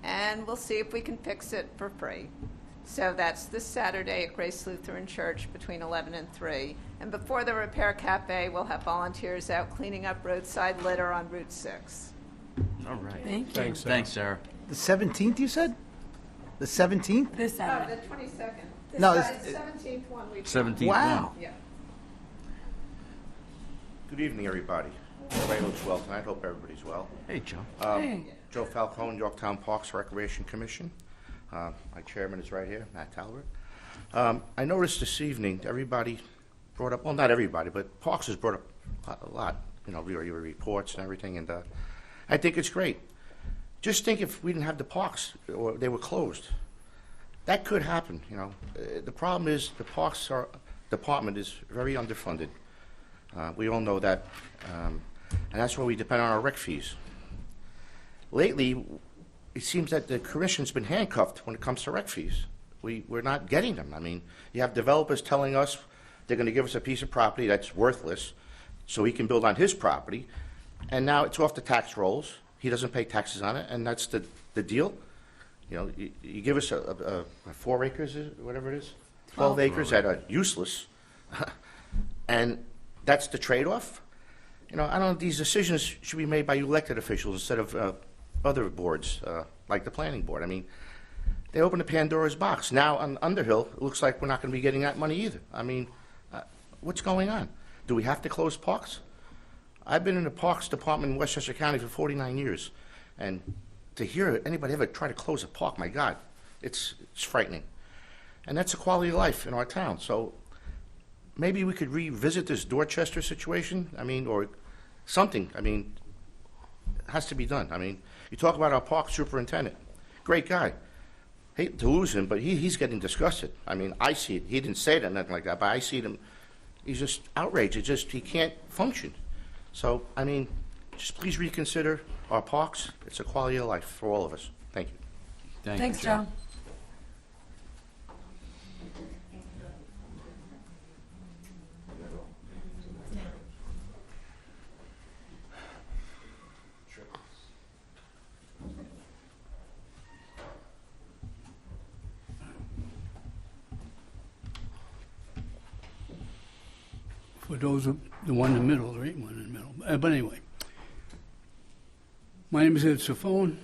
and we'll see if we can fix it for free. So that's this Saturday at Grace Lutheran Church between 11 and 3. And before the Repair Cafe, we'll have volunteers out cleaning up roadside litter on Route 6. All right. Thank you. Thanks, Sarah. Thanks, Sarah. The 17th, you said? The 17th? This Oh, Saturday. the 22nd. No, The this- 17th one we've 17th Wow. one. Yeah. Good evening, everybody. Everybody looks well tonight. Hope everybody's well. Hey, Joe. Hey. Joe Falcone, Yorktown Parks Recreation Commission. My chairman is right here, Matt Talbert. I noticed this evening everybody brought up, well, not everybody, but Parks has brought up a lot, you know, your reports and everything, and I think it's great. Just think if we didn't have the parks or they were closed. That could happen, you know. The problem is the Parks department is very underfunded. We all know that, and that's why we depend on our rec fees. Lately, it seems that the commission's been handcuffed when it comes to rec fees. We're not getting them. I mean, you have developers telling us they're going to give us a piece of property that's worthless so he can build on his property, and now it's off the tax rolls. He doesn't pay taxes on it, and that's the deal. You know, you give us a 4 acres, whatever it is, 12 acres that are useless, and that's the trade-off. You know, I don't know, these decisions should be made by elected officials instead of other boards, like the planning board. I mean, they opened the Pandora's box. Now on Underhill, it looks like we're not going to be getting that money either. I mean, what's going on? Do we have to close parks? I've been in the Parks Department in Westchester County for 49 years, and to hear anybody ever try to close a park, my God, it's frightening. And that's a quality of life in our town. So maybe we could revisit this Dorchester situation, I mean, or something. I mean, it has to be done. I mean, you talk about our park superintendent, great guy. Hate to lose him, but he's getting disgusted. I mean, I see it. He didn't say it or nothing like that, but I see him. He's just outraged. It's just he can't function. So, I mean, just please reconsider our parks. It's a quality of life for all of us. Thank you. Thanks, Joe. For those of the one in the middle, there ain't one in the middle. But anyway, my name is Ed Safone.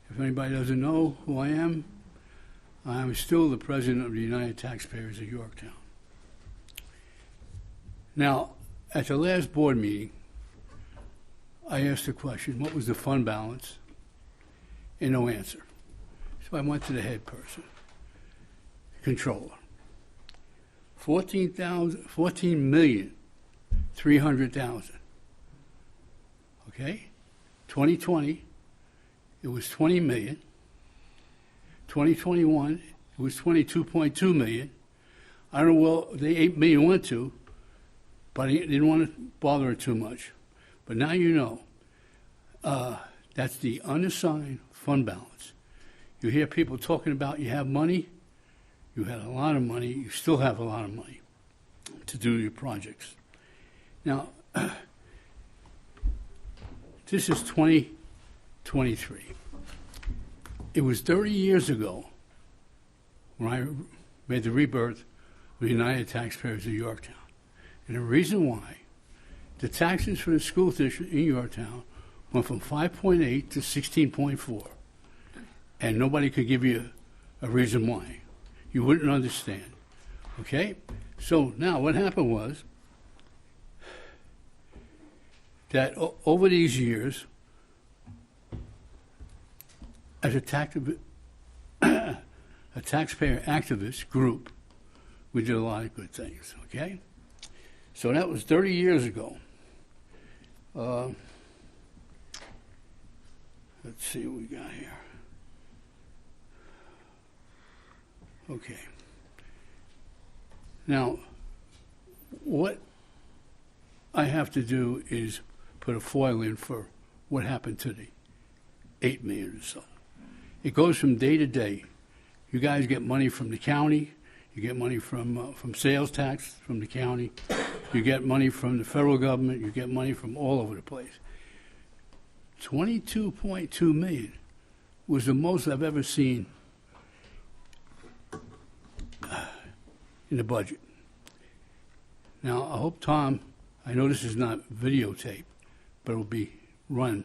If anybody doesn't know who I am still the president of the United Taxpayers of Yorktown. Now, at the last board meeting, I asked the question, what was the fund balance? And no answer. So I went to the head person, controller. 14,300,000. Okay? 2020, it was 20 million. 2021, it was 22.2 million. I don't know where the 8 million went to, but I didn't want to bother it too much. But now you know. That's the unassigned fund balance. You hear people talking about you have money. You had a lot of money. You still have a lot of money to do your projects. Now, this is 2023. It was 30 years ago when I made the rebirth of the United Taxpayers of Yorktown. And the reason why the taxes for the school district in Yorktown went from 5.8 to 16.4. And nobody could give you a reason why. You wouldn't understand. Okay? So now what happened was that over these years, as a taxpayer activist group, we did a lot of good things. Okay? So that was 30 years ago. Let's see what we got here. Okay. Now, what I have to do is put a foil in for what happened to the 8 million or so. It goes from day to day. You guys get money from the county. You get money from sales tax from the county. You get money from the federal government. You get money from all over the place. 22.2 million was the most I've ever seen in the budget. Now, I hope Tom, I know this is not videotape, but it will be run.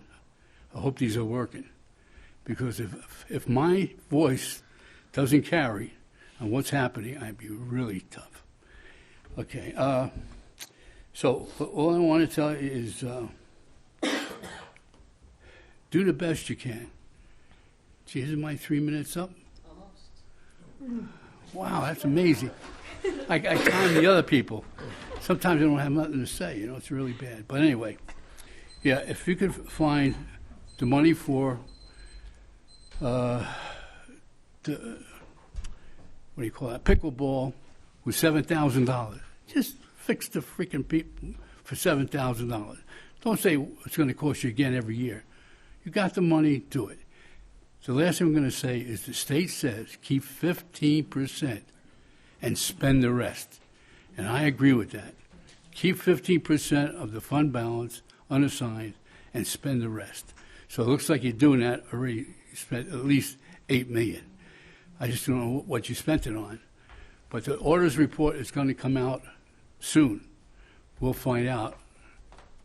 I hope these are working. Because if my voice doesn't carry on what's happening, I'd be really tough. Okay, so all I want to tell you is do the best you can. Gee, isn't my 3 minutes up? Almost. Wow, that's amazing. I time the other people. Sometimes I don't have nothing to say, you know, it's really bad. But anyway, yeah, if you could find the money for what do you call that, pickleball with $7,000. Just fix the freaking people for $7,000. Don't say it's going to cost you again every year. You got the money, do it. The last thing I'm going to say is the state says keep 15% and spend the rest. And I agree with that. Keep 15% of the fund balance unassigned and spend the rest. So it looks like you're doing that already. You spent at least $8 million. I just don't know what you spent it on. But the orders report is going to come out soon. We'll find out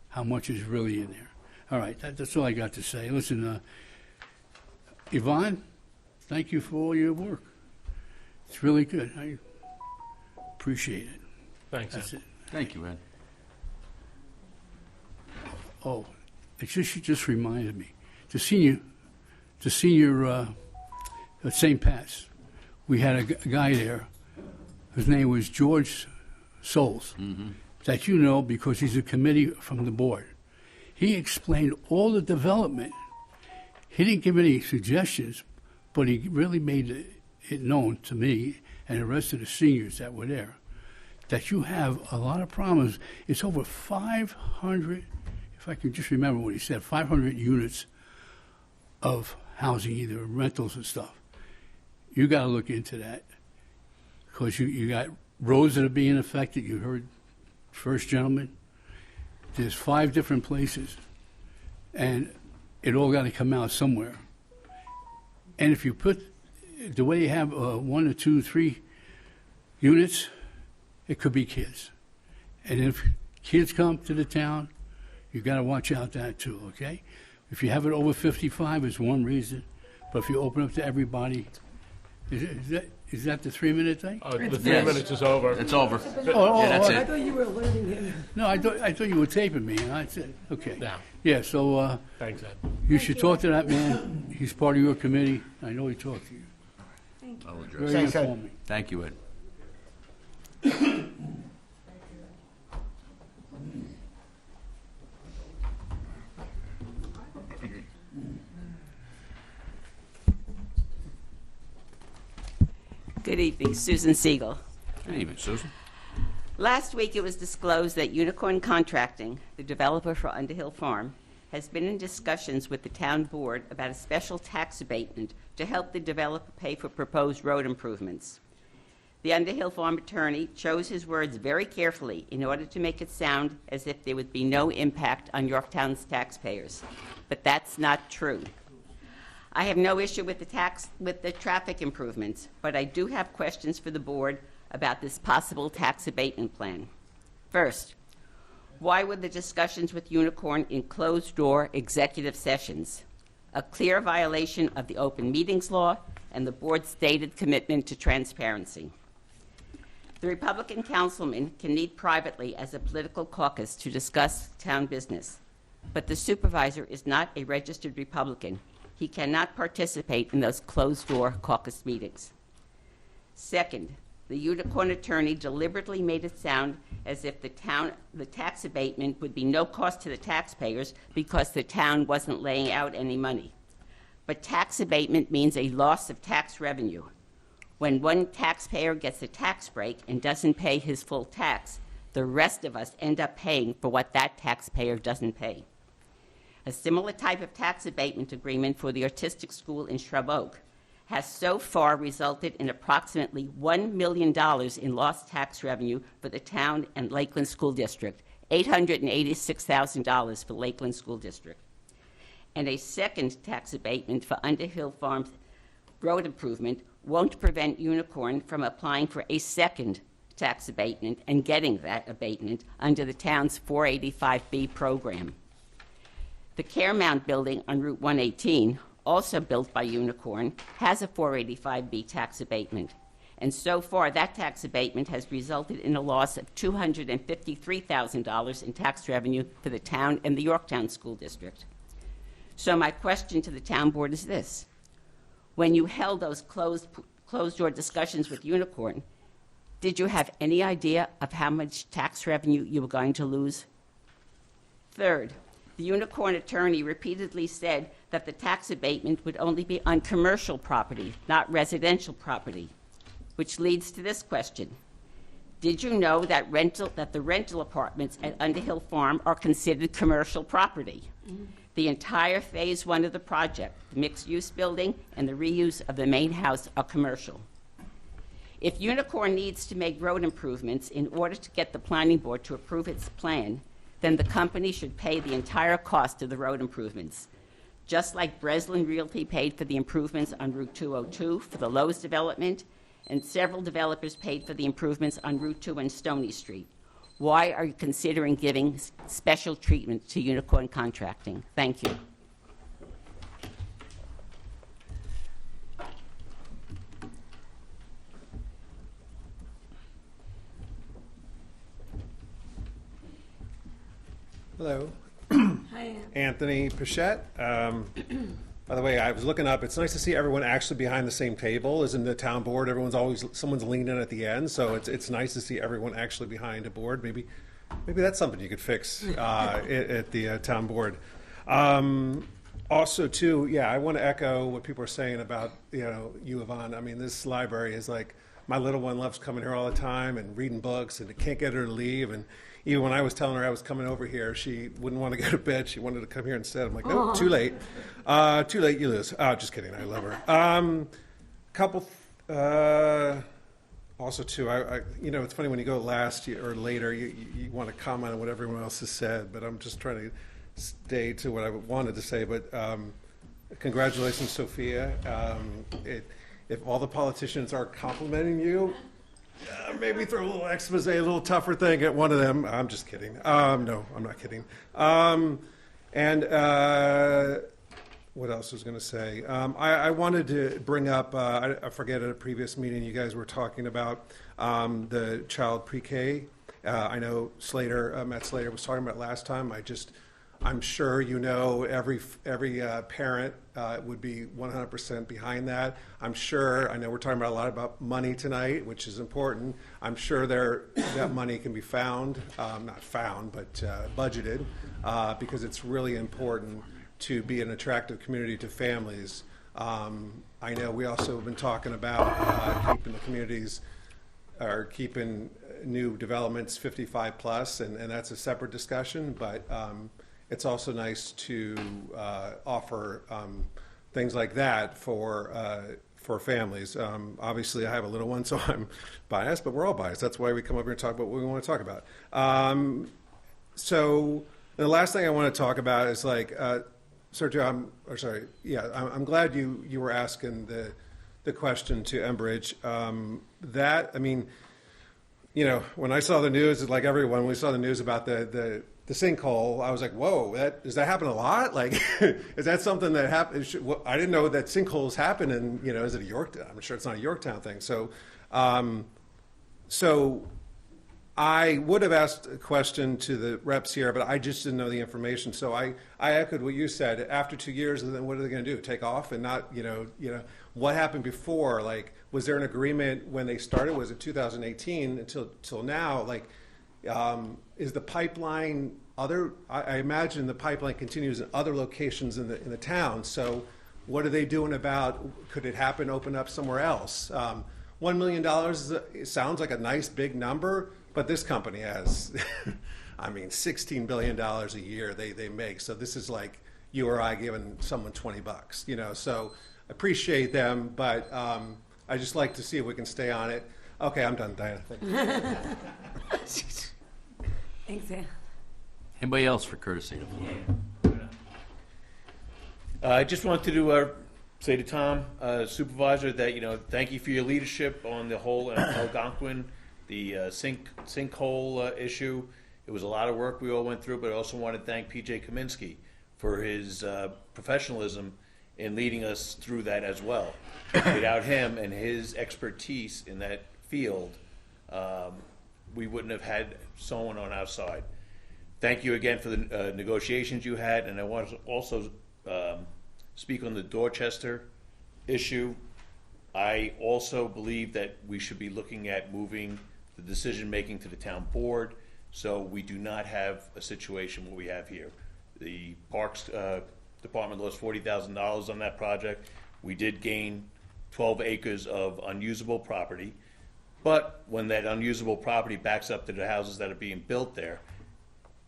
how much is really in there. All right, that's all I got to say. Listen, Yvonne, thank you for all your work. It's really good. I appreciate it. Thanks, That's Ed. it. Thank you, Ed. Oh, it just reminded me. The senior at St. Pat's, we had a guy there. His name was George Souls, that you know because he's a committee from the board. He explained all the development. He didn't give any suggestions, but he really made it known to me and the rest of the seniors that were there that you have a lot of problems. It's over 500, if I can just remember what he said, 500 units of housing, either rentals and stuff. you got to look into that because you got roads that are being affected. You heard first gentleman. There's 5 different places, and it all got to come out somewhere. And if you put the way you have 1 or 2, 3 units, it could be kids. And if kids come to the town, you got to watch out that too, okay? If you have it over 55, it's one reason. But if you open up to everybody, is that the 3-minute thing? The 3 minutes is over. It's over. Oh, that's I it. thought you were alerting him. No, I thought you were taping me. And I said, okay. Yeah. Yeah, so Thanks, Ed. you should talk to that man. He's part of your committee. I know he talked to you. Thank you. I'll address Very Thanks, Ed. informing. Thank you, Ed. Good evening, Susan Siegel. Good evening, Susan. Last week it was disclosed that Unicorn Contracting, the developer for Underhill Farm, has been in discussions with the town board about a special tax abatement to help the developer pay for proposed road improvements. The Underhill Farm attorney chose his words very carefully in order to make it sound as if there would be no impact on Yorktown's taxpayers. But that's not true. I have no issue with the traffic improvements, but I do have questions for the board about this possible tax abatement plan. First, why were the discussions with Unicorn in closed-door executive sessions? A clear violation of the open meetings law and the board's stated commitment to transparency. The Republican councilman can meet privately as a political caucus to discuss town business, but the supervisor is not a registered Republican. He cannot participate in those closed-door caucus meetings. Second, the Unicorn attorney deliberately made it sound as if the tax abatement would be no cost to the taxpayers because the town wasn't laying out any money. But tax abatement means a loss of tax revenue. When one taxpayer gets a tax break and doesn't pay his full tax, the rest of us end up paying for what that taxpayer doesn't pay. A similar type of tax abatement agreement for the artistic school in Shrub Oak has so far resulted in approximately $1 million in lost tax revenue for the town and Lakeland School District, $886,000 for Lakeland School District. And a second tax abatement for Underhill Farms road improvement won't prevent Unicorn from applying for a second tax abatement and getting that abatement under the town's 485B program. The Caremount building on Route 118, also built by Unicorn, has a 485B tax abatement. And so far, that tax abatement has resulted in a loss of $253,000 in tax revenue for the town and the Yorktown School District. So my question to the town board is this. When you held those closed-door discussions with Unicorn, did you have any idea of how much tax revenue you were going to lose? Third, the Unicorn attorney repeatedly said that the tax abatement would only be on commercial property, not residential property, which leads to this question. Did you know that the rental apartments at Underhill Farm are considered commercial property? Mm-hmm. The entire phase 1 of the project, the mixed-use building and the reuse of the main house are commercial. If Unicorn needs to make road improvements in order to get the planning board to approve its plan, then the company should pay the entire cost of the road improvements. Just like Breslin Realty paid for the improvements on Route 202 for the Lowe's development, and several developers paid for the improvements on Route 2 and Stony Street. Why are you considering giving special treatment to Unicorn Contracting? Thank you. Hello. Hi, Anthony Pichette. By the way, I was looking up. It's nice to see everyone actually behind the same table as in the town board. Someone's leaning in at the end, so it's nice to see everyone actually behind a board. Maybe that's something you could fix at the town board. Also, too, yeah, I want to echo what people are saying about you, Yvonne. I mean, this library is like my little one loves coming here all the time and reading books, and I can't get her to leave. And even when I was telling her I was coming over here, she wouldn't want to go to bed. She wanted to come here instead. I'm like, no, too late. Too late, you lose. Oh, just kidding. I love her. Couple Also, too, it's funny when you go last year or later, you want to comment on what everyone else has said, but I'm just trying to stay to what I wanted to say. But congratulations, Sophia. If all the politicians are complimenting you, maybe throw a little expose, a little tougher thing at one of them. I'm just kidding. No, I'm not kidding. What else was going to say? I wanted to bring up, I forget at a previous meeting you guys were talking about the child pre-K. I know Matt Slater was talking about it last time. I'm sure every parent would be 100% behind that. I know we're talking about a lot about money tonight, which is important. I'm sure that money can be found, not found, but budgeted, because it's really important to be an attractive community to families. I know we also have been talking about keeping the communities, or keeping new developments 55 plus, and that's a separate discussion, but it's also nice to offer things like that for families. Obviously, I have a little one, so I'm biased, but we're all biased. That's why we come up here and talk about what we want to talk about. So the last thing I want to talk about is Sergio, I'm glad you were asking the question to Enbridge. When I saw the news, like everyone, we saw the news about the sinkhole, I was like, whoa, does that happen a lot? Like, is that something that happens? I didn't know that sinkholes happen in, is it a Yorktown? I'm sure it's not a Yorktown thing. So I would have asked a question to the reps here, but I just didn't know the information. So I echoed what you said. After 2 years, then what are they going to do? Take off and not, what happened before? Like, was there an agreement when they started? Was it 2018 until now? Like, is the pipeline I imagine the pipeline continues in other locations in the town. So what are they doing about, could it happen, open up somewhere else? $1 million it sounds like a nice big number, but this company has, $16 billion a year they make. So this is like you or I giving someone $20, So appreciate them, but I just like to see if we can stay on it. Okay, I'm done, Diana. Thanks, Ann. Anybody else for courtesy? I just wanted to say to Tom, Supervisor, that, thank you for your leadership on the whole Algonquin, the sinkhole issue. It was a lot of work we all went through, but I also want to thank P.J. Kaminsky for his professionalism in leading us through that as well. Without him and his expertise in that field, we wouldn't have had someone on our side. Thank you again for the negotiations you had, and I want to also speak on the Dorchester issue. I also believe that we should be looking at moving the decision-making to the town board, so we do not have a situation what we have here. The Parks Department lost $40,000 on that project. We did gain 12 acres of unusable property, but when that unusable property backs up to the houses that are being built there,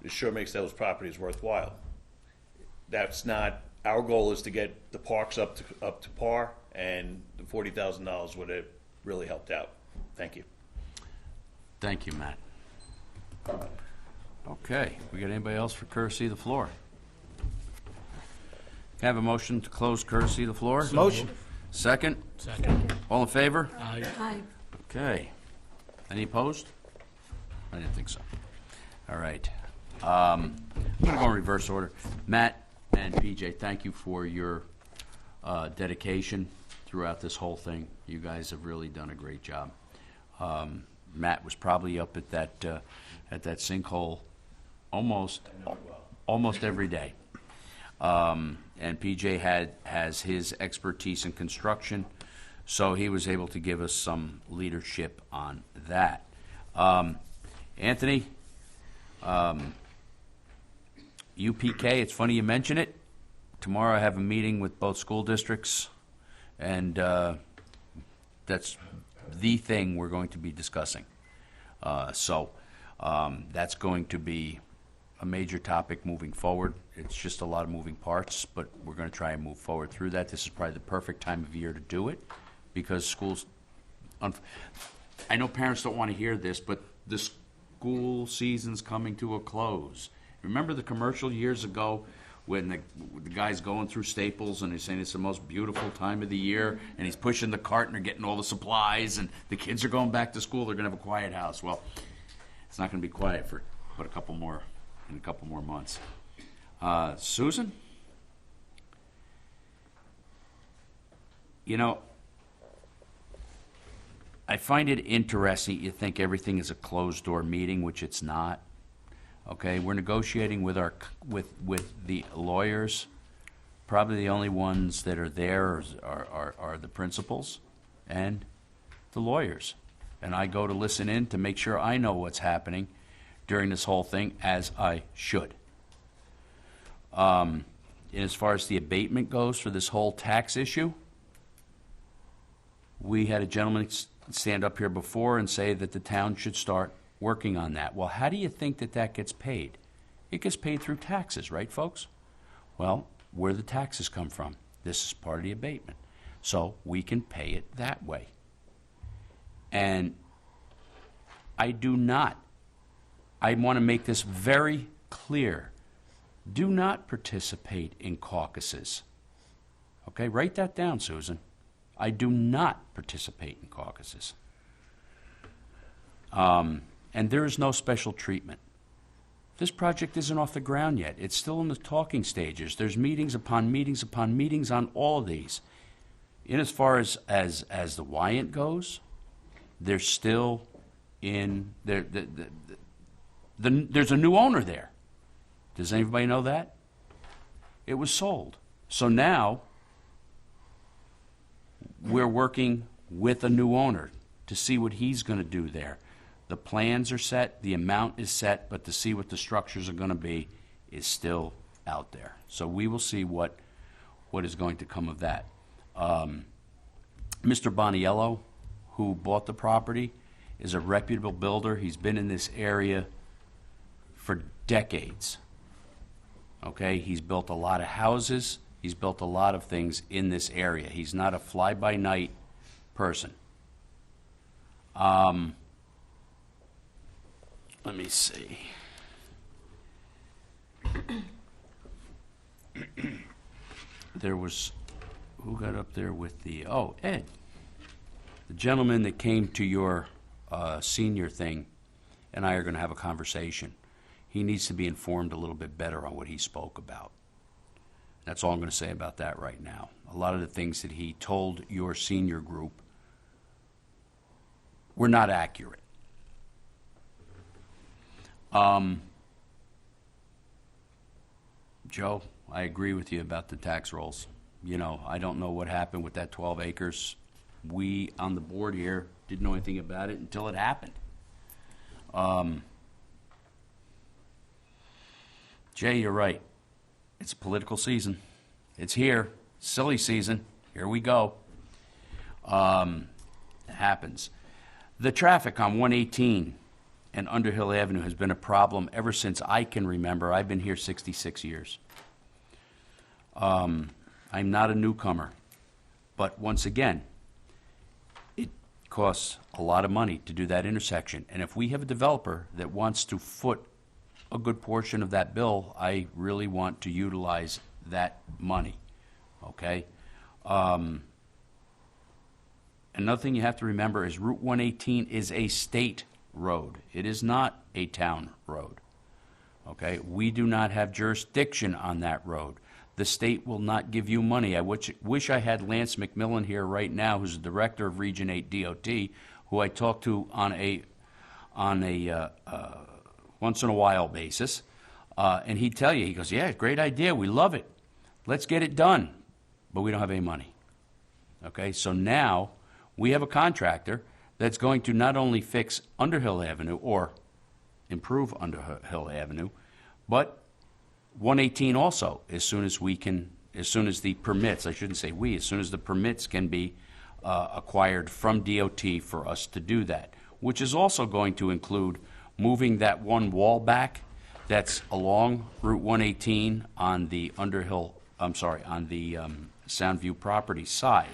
it sure makes those properties worthwhile. That's not, our goal is to get the parks up to par, and the $40,000 would have really helped out. Thank you. Thank you, Matt. Okay, we got anybody else for courtesy of the floor? Can I have a motion to close courtesy of the floor? Motion. Second? Second. All in favor? Aye. Aye. Okay. Any opposed? I didn't think so. All right. I'm going to go in reverse order. Matt and PJ, thank you for your dedication throughout this whole thing. You guys have really done a great job. Matt was probably up at that sinkhole almost every day. And PJ has his expertise in construction, so he was able to give us some leadership on that. Anthony, UPK, it's funny you mention it. Tomorrow I have a meeting with both school districts, and that's the thing we're going to be discussing. So that's going to be a major topic moving forward. It's just a lot of moving parts, but we're going to try and move forward through that. This is probably the perfect time of year to do it, because schools I know parents don't want to hear this, but the school season's coming to a close. Remember the commercial years ago when the guy's going through Staples and he's saying it's the most beautiful time of the year, and he's pushing the cart and they're getting all the supplies, and the kids are going back to school, they're going to have a quiet house. Well, it's not going to be quiet for but a couple more months. Susan? You know, I find it interesting you think everything is a closed-door meeting, which it's not. Okay, we're negotiating with the lawyers. Probably the only ones that are there are the principals and the lawyers. And I go to listen in to make sure I know what's happening during this whole thing, as I should. And as far as the abatement goes for this whole tax issue, we had a gentleman stand up here before and say that the town should start working on that. Well, how do you think that gets paid? It gets paid through taxes, right, folks? Well, where do the taxes come from? This is part of the abatement. So we can pay it that way. And I want to make this very clear. Do not participate in caucuses. Okay, write that down, Susan. I do not participate in caucuses. And there is no special treatment. This project isn't off the ground yet. It's still in the talking stages. There's meetings upon meetings upon meetings on all of these. And as far as the Wyant goes, they're still in there's a new owner there. Does anybody know that? It was sold. So now we're working with a new owner to see what he's going to do there. The plans are set, the amount is set, but to see what the structures are going to be is still out there. So we will see what is going to come of that. Mr. Boniello, who bought the property, is a reputable builder. He's been in this area for decades. Okay, he's built a lot of houses. He's built a lot of things in this area. He's not a fly-by-night person. Let me see. There was, who got up there with the, oh, Ed. The gentleman that came to your senior thing and I are going to have a conversation. He needs to be informed a little bit better on what he spoke about. That's all I'm going to say about that right now. A lot of the things that he told your senior group were not accurate. Joe, I agree with you about the tax rolls. You know, I don't know what happened with that 12 acres. We, on the board here, didn't know anything about it until it happened. Jay, you're right. It's a political season. It's here. Silly season. Here we go. It happens. The traffic on 118 and Underhill Avenue has been a problem ever since I can remember. I've been here 66 years. I'm not a newcomer. But once again, it costs a lot of money to do that intersection. And if we have a developer that wants to foot a good portion of that bill, I really want to utilize that money, okay? Another thing you have to remember is Route 118 is a state road. It is not a town road, okay? We do not have jurisdiction on that road. The state will not give you money. I wish I had Lance McMillan here right now, who's the director of Region 8 DOT, who I talk to on a once in a while basis, and he'd tell you, he goes, yeah, great idea, we love it, let's get it done, but we don't have any money. Okay, so now we have a contractor that's going to not only fix Underhill Avenue or improve Underhill Avenue, but 118 also, as soon as the permits, I shouldn't say we, as soon as the permits can be acquired from DOT for us to do that, which is also going to include moving that one wall back that's along Route 118 on the Soundview property side.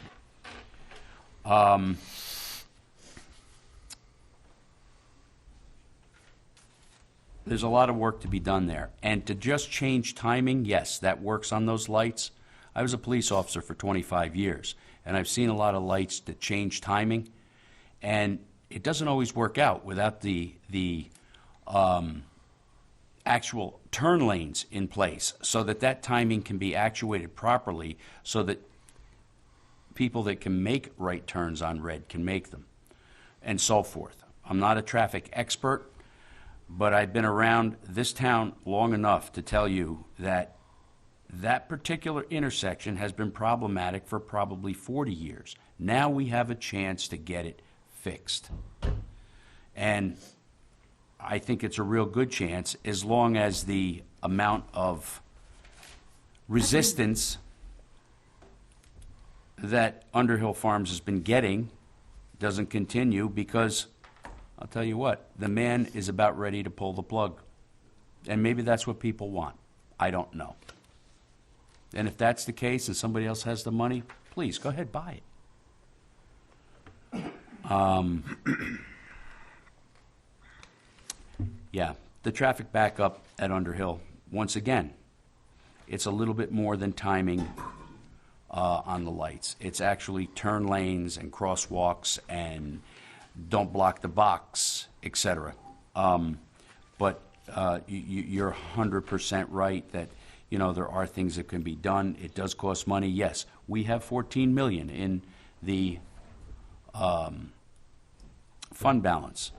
there's a lot of work to be done there. And to just change timing, yes, that works on those lights. I was a police officer for 25 years, and I've seen a lot of lights that change timing, and it doesn't always work out without the actual turn lanes in place so that that timing can be actuated properly so that people that can make right turns on red can make them, and so forth. I'm not a traffic expert, but I've been around this town long enough to tell you that that particular intersection has been problematic for probably 40 years. Now we have a chance to get it fixed. And I think it's a real good chance as long as the amount of resistance that Underhill Farms has been getting doesn't continue, because I'll tell you what, the man is about ready to pull the plug. And maybe that's what people want. I don't know. And if that's the case and somebody else has the money, please go ahead, buy it. Yeah, the traffic backup at Underhill, once again, it's a little bit more than timing on the lights. It's actually turn lanes and crosswalks and don't block the box, etc. But you're 100% right that, you know, there are things that can be done. It does cost money. Yes, we have $14 million in the fund balance.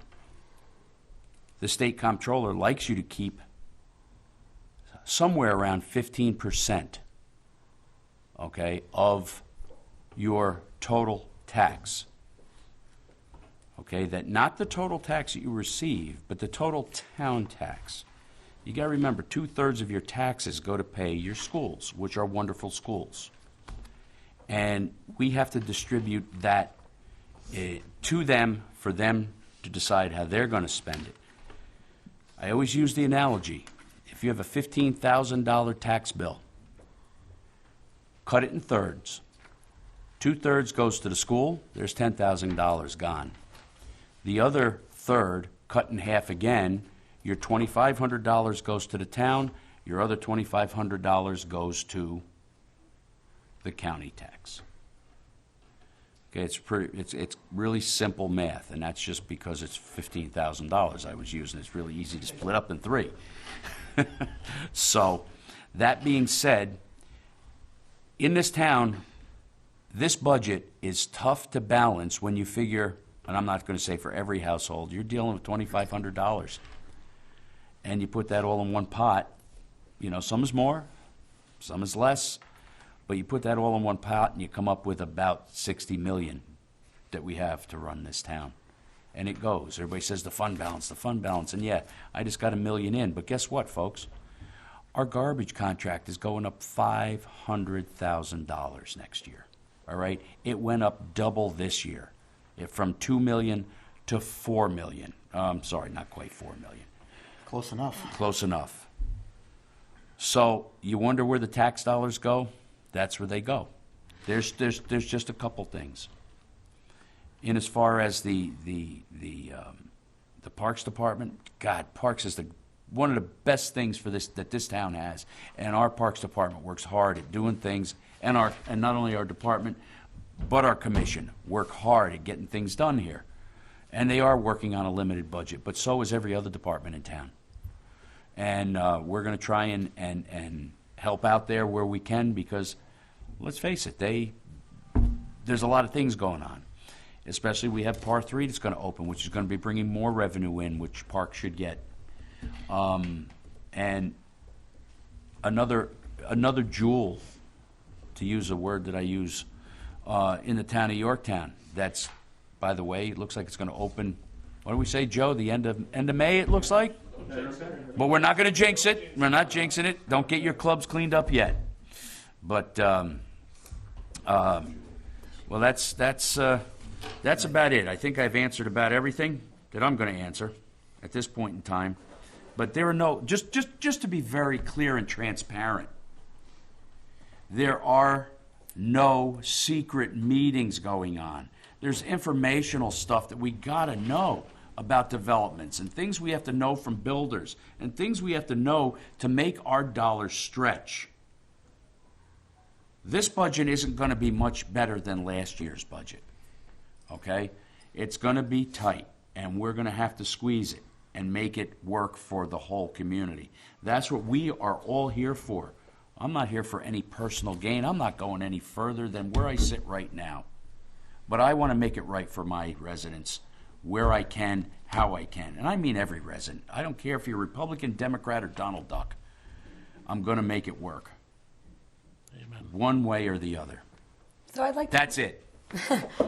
The state comptroller likes you to keep somewhere around 15%, okay, of your total tax. Okay, that not the total tax that you receive, but the total town tax. You got to remember, 2/3 of your taxes go to pay your schools, which are wonderful schools. And we have to distribute that to them for them to decide how they're going to spend it. I always use the analogy. If you have a $15,000 tax bill, cut it in thirds. 2/3 goes to the school, there's $10,000 gone. The other third, cut in half again, your $2,500 goes to the town, your other $2,500 goes to the county tax. Okay, it's really simple math, and that's just because it's $15,000 I was using. It's really easy to split up in three. So, that being said, in this town, this budget is tough to balance when you figure, and I'm not going to say for every household, you're dealing with $2,500. And you put that all in one pot. You know, some is more, some is less. But you put that all in one pot and you come up with about 60 million that we have to run this town. And it goes. Everybody says the fund balance, the fund balance. And yeah, I just got $1 million in. But guess what, folks? Our garbage contract is going up $500,000 next year. All right? It went up double this year, from $2 million to $4 million. Sorry, not quite $4 million. Close enough. Close enough. So you wonder where the tax dollars go? That's where they go. There's just a couple things. In as far as the Parks Department, God, Parks is one of the best things for that this town has, and our Parks Department works hard at doing things, and not only our department, but our commission work hard at getting things done here, and they are working on a limited budget, but so is every other department in town, and we're going to try and help out there where we can, because let's face it, there's a lot of things going on. Especially we have Par 3 that's going to open, which is going to be bringing more revenue in, which Park should get. And another jewel, to use a word that I use, in the town of Yorktown. That's, by the way, it looks like it's going to open, what do we say, Joe, the end of May, it looks like? But we're not going to jinx it. We're not jinxing it. Don't get your clubs cleaned up yet. But, well, that's about it. I think I've answered about everything that I'm going to answer at this point in time. But there are no, just to be very clear and transparent, there are no secret meetings going on. There's informational stuff that we got to know. about developments and things we have to know from builders and things we have to know to make our dollars stretch. This budget isn't going to be much better than last year's budget, okay? It's going to be tight, and we're going to have to squeeze it and make it work for the whole community. That's what we are all here for. I'm not here for any personal gain. I'm not going any further than where I sit right now. But I want to make it right for my residents where I can, how I can. And I mean every resident. I don't care if you're Republican, Democrat, or Donald Duck. I'm going to make it work. Amen. One way or the other. So I'd like to, That's it.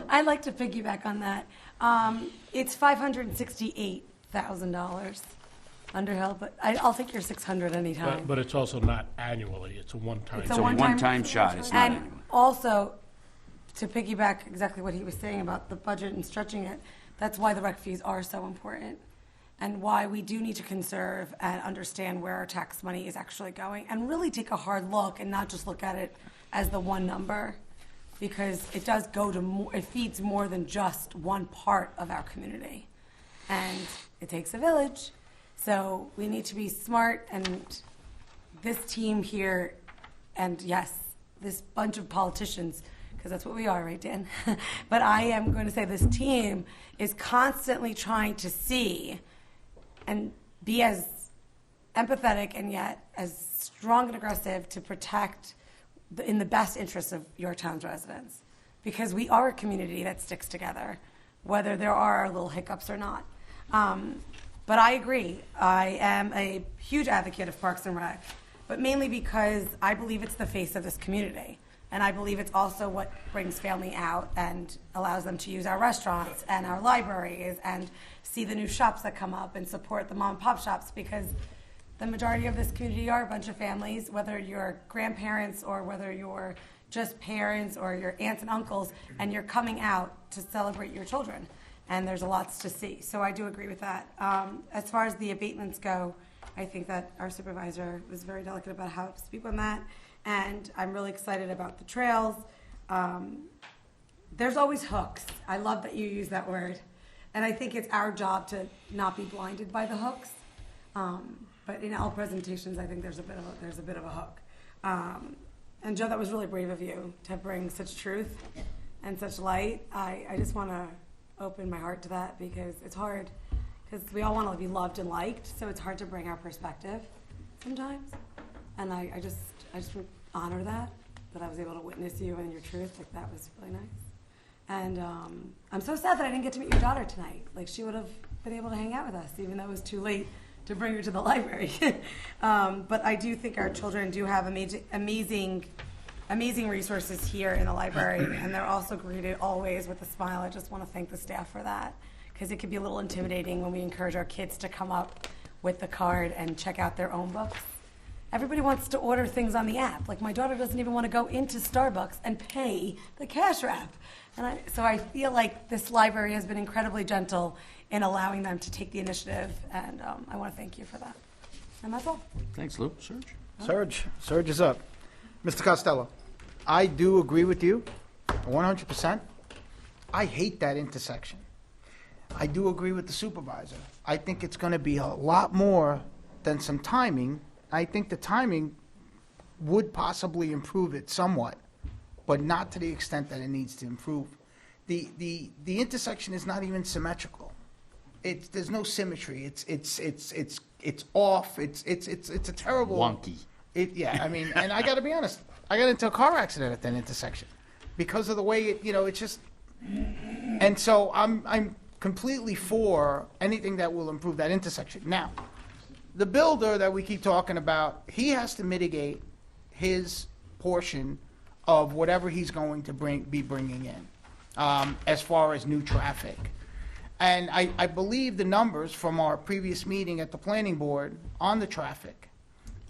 I'd like to piggyback on that. It's $568,000 Underhill, but I'll take your 600 anytime. But it's also not annually. It's a one-time. It's It's a one-time shot. It's not And annual. also, to piggyback exactly what he was saying about the budget and stretching it, that's why the rec fees are so important, and why we do need to conserve and understand where our tax money is actually going, and really take a hard look and not just look at it as the one number, because it does go to more, it feeds more than just one part of our community, and it takes a village. So we need to be smart, and this team here, and yes, this bunch of politicians, because that's what we are, right, Dan? But I am going to say this team is constantly trying to see and be as empathetic and yet as strong and aggressive to protect in the best interests of Yorktown's residents. Because we are a community that sticks together, whether there are little hiccups or not. But I agree. I am a huge advocate of Parks and Rec, but mainly because I believe it's the face of this community. And I believe it's also what brings family out and allows them to use our restaurants and our libraries and see the new shops that come up and support the mom and pop shops, because the majority of this community are a bunch of families, whether you're grandparents or whether you're just parents or your aunts and uncles, and you're coming out to celebrate your children. And there's a lots to see. So I do agree with that. As far as the abatements go, I think that our supervisor was very delicate about how to speak on that. And I'm really excited about the trails. There's always hooks. I love that you use that word. And I think it's our job to not be blinded by the hooks. But in all presentations, I think there's a bit of a hook. And Joe, that was really brave of you to bring such truth and such light. I just want to open my heart to that, because it's hard, because we all want to be loved and liked, so it's hard to bring our perspective sometimes. And I just honor that I was able to witness you and your truth. Like, that was really nice. And I'm so sad that I didn't get to meet your daughter tonight. Like, she would have been able to hang out with us, even though it was too late to bring her to the library. But I do think our children do have amazing resources here in the library, and they're also greeted always with a smile. I just want to thank the staff for that, because it can be a little intimidating when we encourage our kids to come up with the card and check out their own books. Everybody wants to order things on the app. Like, my daughter doesn't even want to go into Starbucks and pay the cash wrap. And so I feel like this library has been incredibly gentle in allowing them to take the initiative, and I want to thank you for that. And that's all. Thanks, Lou. Serge? Serge is up. Mr. Costello, I do agree with you 100%. I hate that intersection. I do agree with the supervisor. I think it's going to be a lot more than some timing. I think the timing would possibly improve it somewhat, but not to the extent that it needs to improve. The intersection is not even symmetrical. There's no symmetry. It's off. It's a terrible wonky. I mean, and I got to be honest. I got into a car accident at that intersection because of the way it's just. And so I'm completely for anything that will improve that intersection. Now, the builder that we keep talking about, he has to mitigate his portion of whatever he's going to be bringing in, as far as new traffic. And I believe the numbers from our previous meeting at the planning board on the traffic,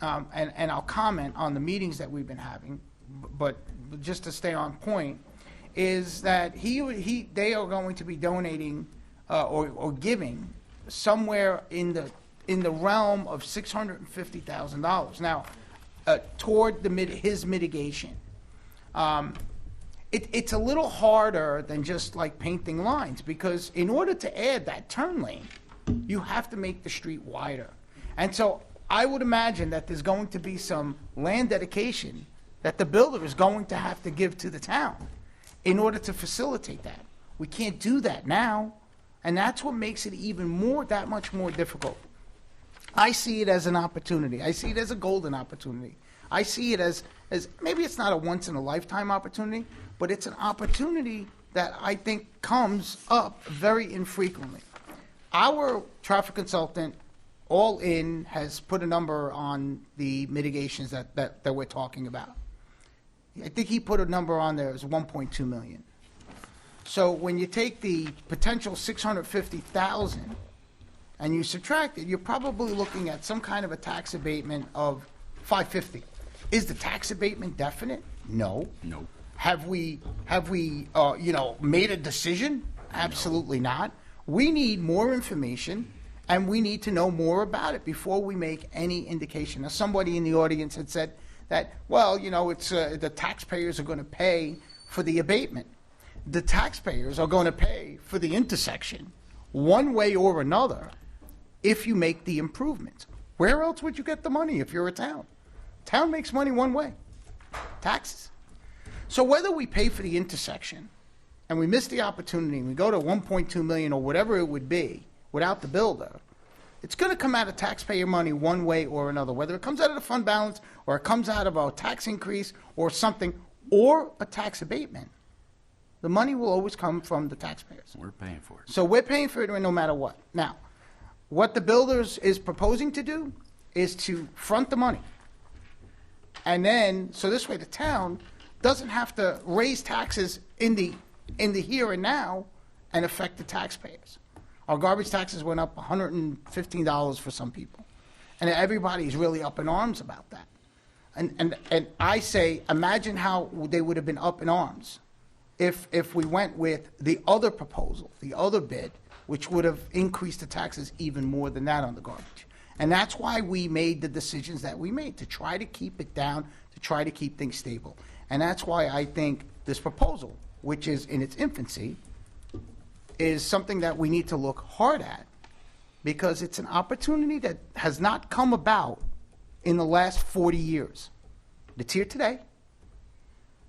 and I'll comment on the meetings that we've been having, but just to stay on point, is that they are going to be donating or giving somewhere in the realm of $650,000 now toward his mitigation. it's a little harder than just like painting lines, because in order to add that turn lane, you have to make the street wider. And so I would imagine that there's going to be some land dedication that the builder is going to have to give to the town in order to facilitate that. We can't do that now, and that's what makes it even that much more difficult. I see it as an opportunity. I see it as a golden opportunity. I see it as maybe it's not a once-in-a-lifetime opportunity, but it's an opportunity that I think comes up very infrequently. Our traffic consultant, all in, has put a number on the mitigations that we're talking about. I think he put a number on there as 1.2 million. So when you take the potential 650,000 and you subtract it, you're probably looking at some kind of a tax abatement of 550. Is the tax abatement definite? No. No. Have we made a decision? Absolutely not. We need more information, and we need to know more about it before we make any indication. Now, somebody in the audience had said that, well, it's the taxpayers are going to pay for the abatement. The taxpayers are going to pay for the intersection one way or another if you make the improvements. Where else would you get the money if you're a town? Town makes money one way, taxes. So whether we pay for the intersection and we miss the opportunity and we go to 1.2 million or whatever it would be without the builder, it's going to come out of taxpayer money one way or another, whether it comes out of the fund balance or it comes out of a tax increase or something, or a tax abatement. The money will always come from the taxpayers. We're paying for it. So we're paying for it no matter what. Now, what the builders is proposing to do is to front the money. And then, so this way the town doesn't have to raise taxes in the here and now and affect the taxpayers. Our garbage taxes went up $115 for some people. And everybody's really up in arms about that. And I say, imagine how they would have been up in arms if we went with the other proposal, the other bid, which would have increased the taxes even more than that on the garbage. And that's why we made the decisions that we made, to try to keep it down, to try to keep things stable. And that's why I think this proposal, which is in its infancy, is something that we need to look hard at, because it's an opportunity that has not come about in the last 40 years. It's here today,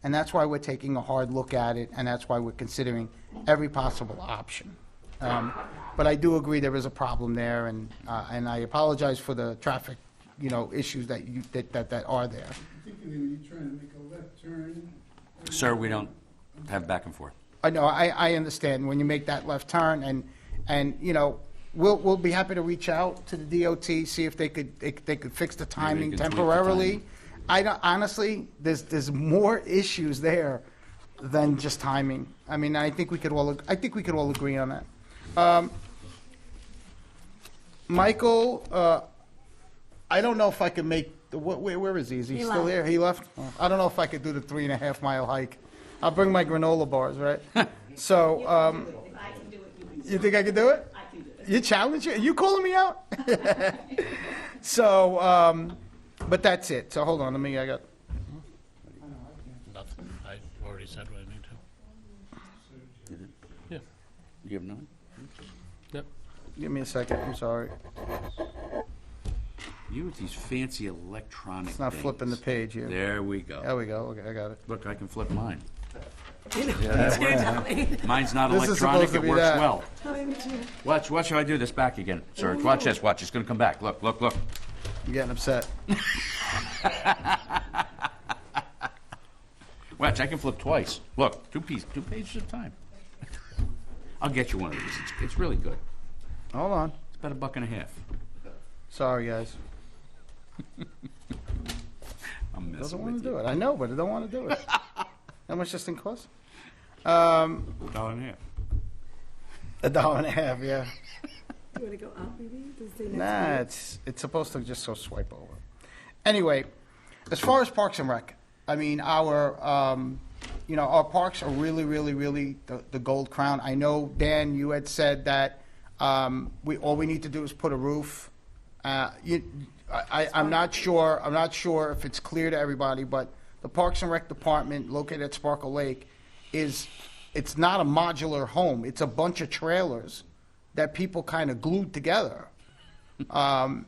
and that's why we're taking a hard look at it, and that's why we're considering every possible option. But I do agree there is a problem there, and I apologize for the traffic, issues that are there. I'm thinking you're trying to make a left turn. Sir, we don't have back and forth. I know, I understand when you make that left turn, and we'll be happy to reach out to the DOT, see if they could fix the timing can tweak the temporarily. Honestly, there's more issues there than just timing. I mean, I think we could all agree on that. Michael, I don't know if I could make where is he? Is he still left. there? He left? Oh, I don't know if I could do the 3.5 mile hike. I'll bring my granola bars, right? So, you think I could do it? I can do it. You challenge it? You calling me out? So, but that's it. So hold on, I got. Nothing. I already said what I need to. Yeah. You have none? Yep. Give me a second. I'm sorry. You with these fancy electronic It's not things. flipping the page here. There we go. There we go. Okay, I got it. Look, I can flip mine. Yeah, Mine's not This is electronic. supposed to It be works that. well. Watch how I do this back again, sir. Watch this. Watch. It's going to come back. Look. I'm getting upset. Watch. I can flip twice. Look, two pages at a time. I'll get you one of these. It's really good. Hold on. It's about $1.50. Sorry, guys. I'm messing Doesn't with want to you. do it. I know, but I don't want to do it. How much this thing cost? $1.50. $1.50, yeah. Do you want to go up maybe? Does it say next Nah, week? it's supposed to just go swipe over. Anyway, as far as Parks and Rec, I mean, our parks are really, really, really the gold crown. I know, Dan, you had said that all we need to do is put a roof. I'm not sure if it's clear to everybody, but the Parks and Rec department located at Sparkle Lake is it's not a modular home. It's a bunch of trailers that people kind of glued together. And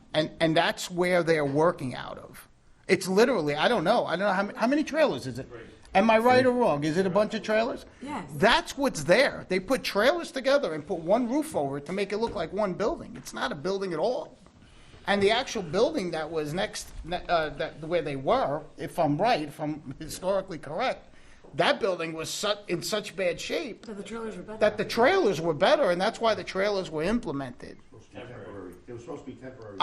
that's where they're working out of. It's literally, I don't know how many trailers is it? Am I right or wrong? Is it a bunch of trailers? Yes. That's what's there. They put trailers together and put one roof over it to make it look like one building. It's not a building at all. And the actual building that was next, where they were, if I'm right, if I'm historically correct, that building was in such bad shape So the trailers were better. that the trailers were better, and that's why the trailers were implemented. Temporary. They were supposed to be temporary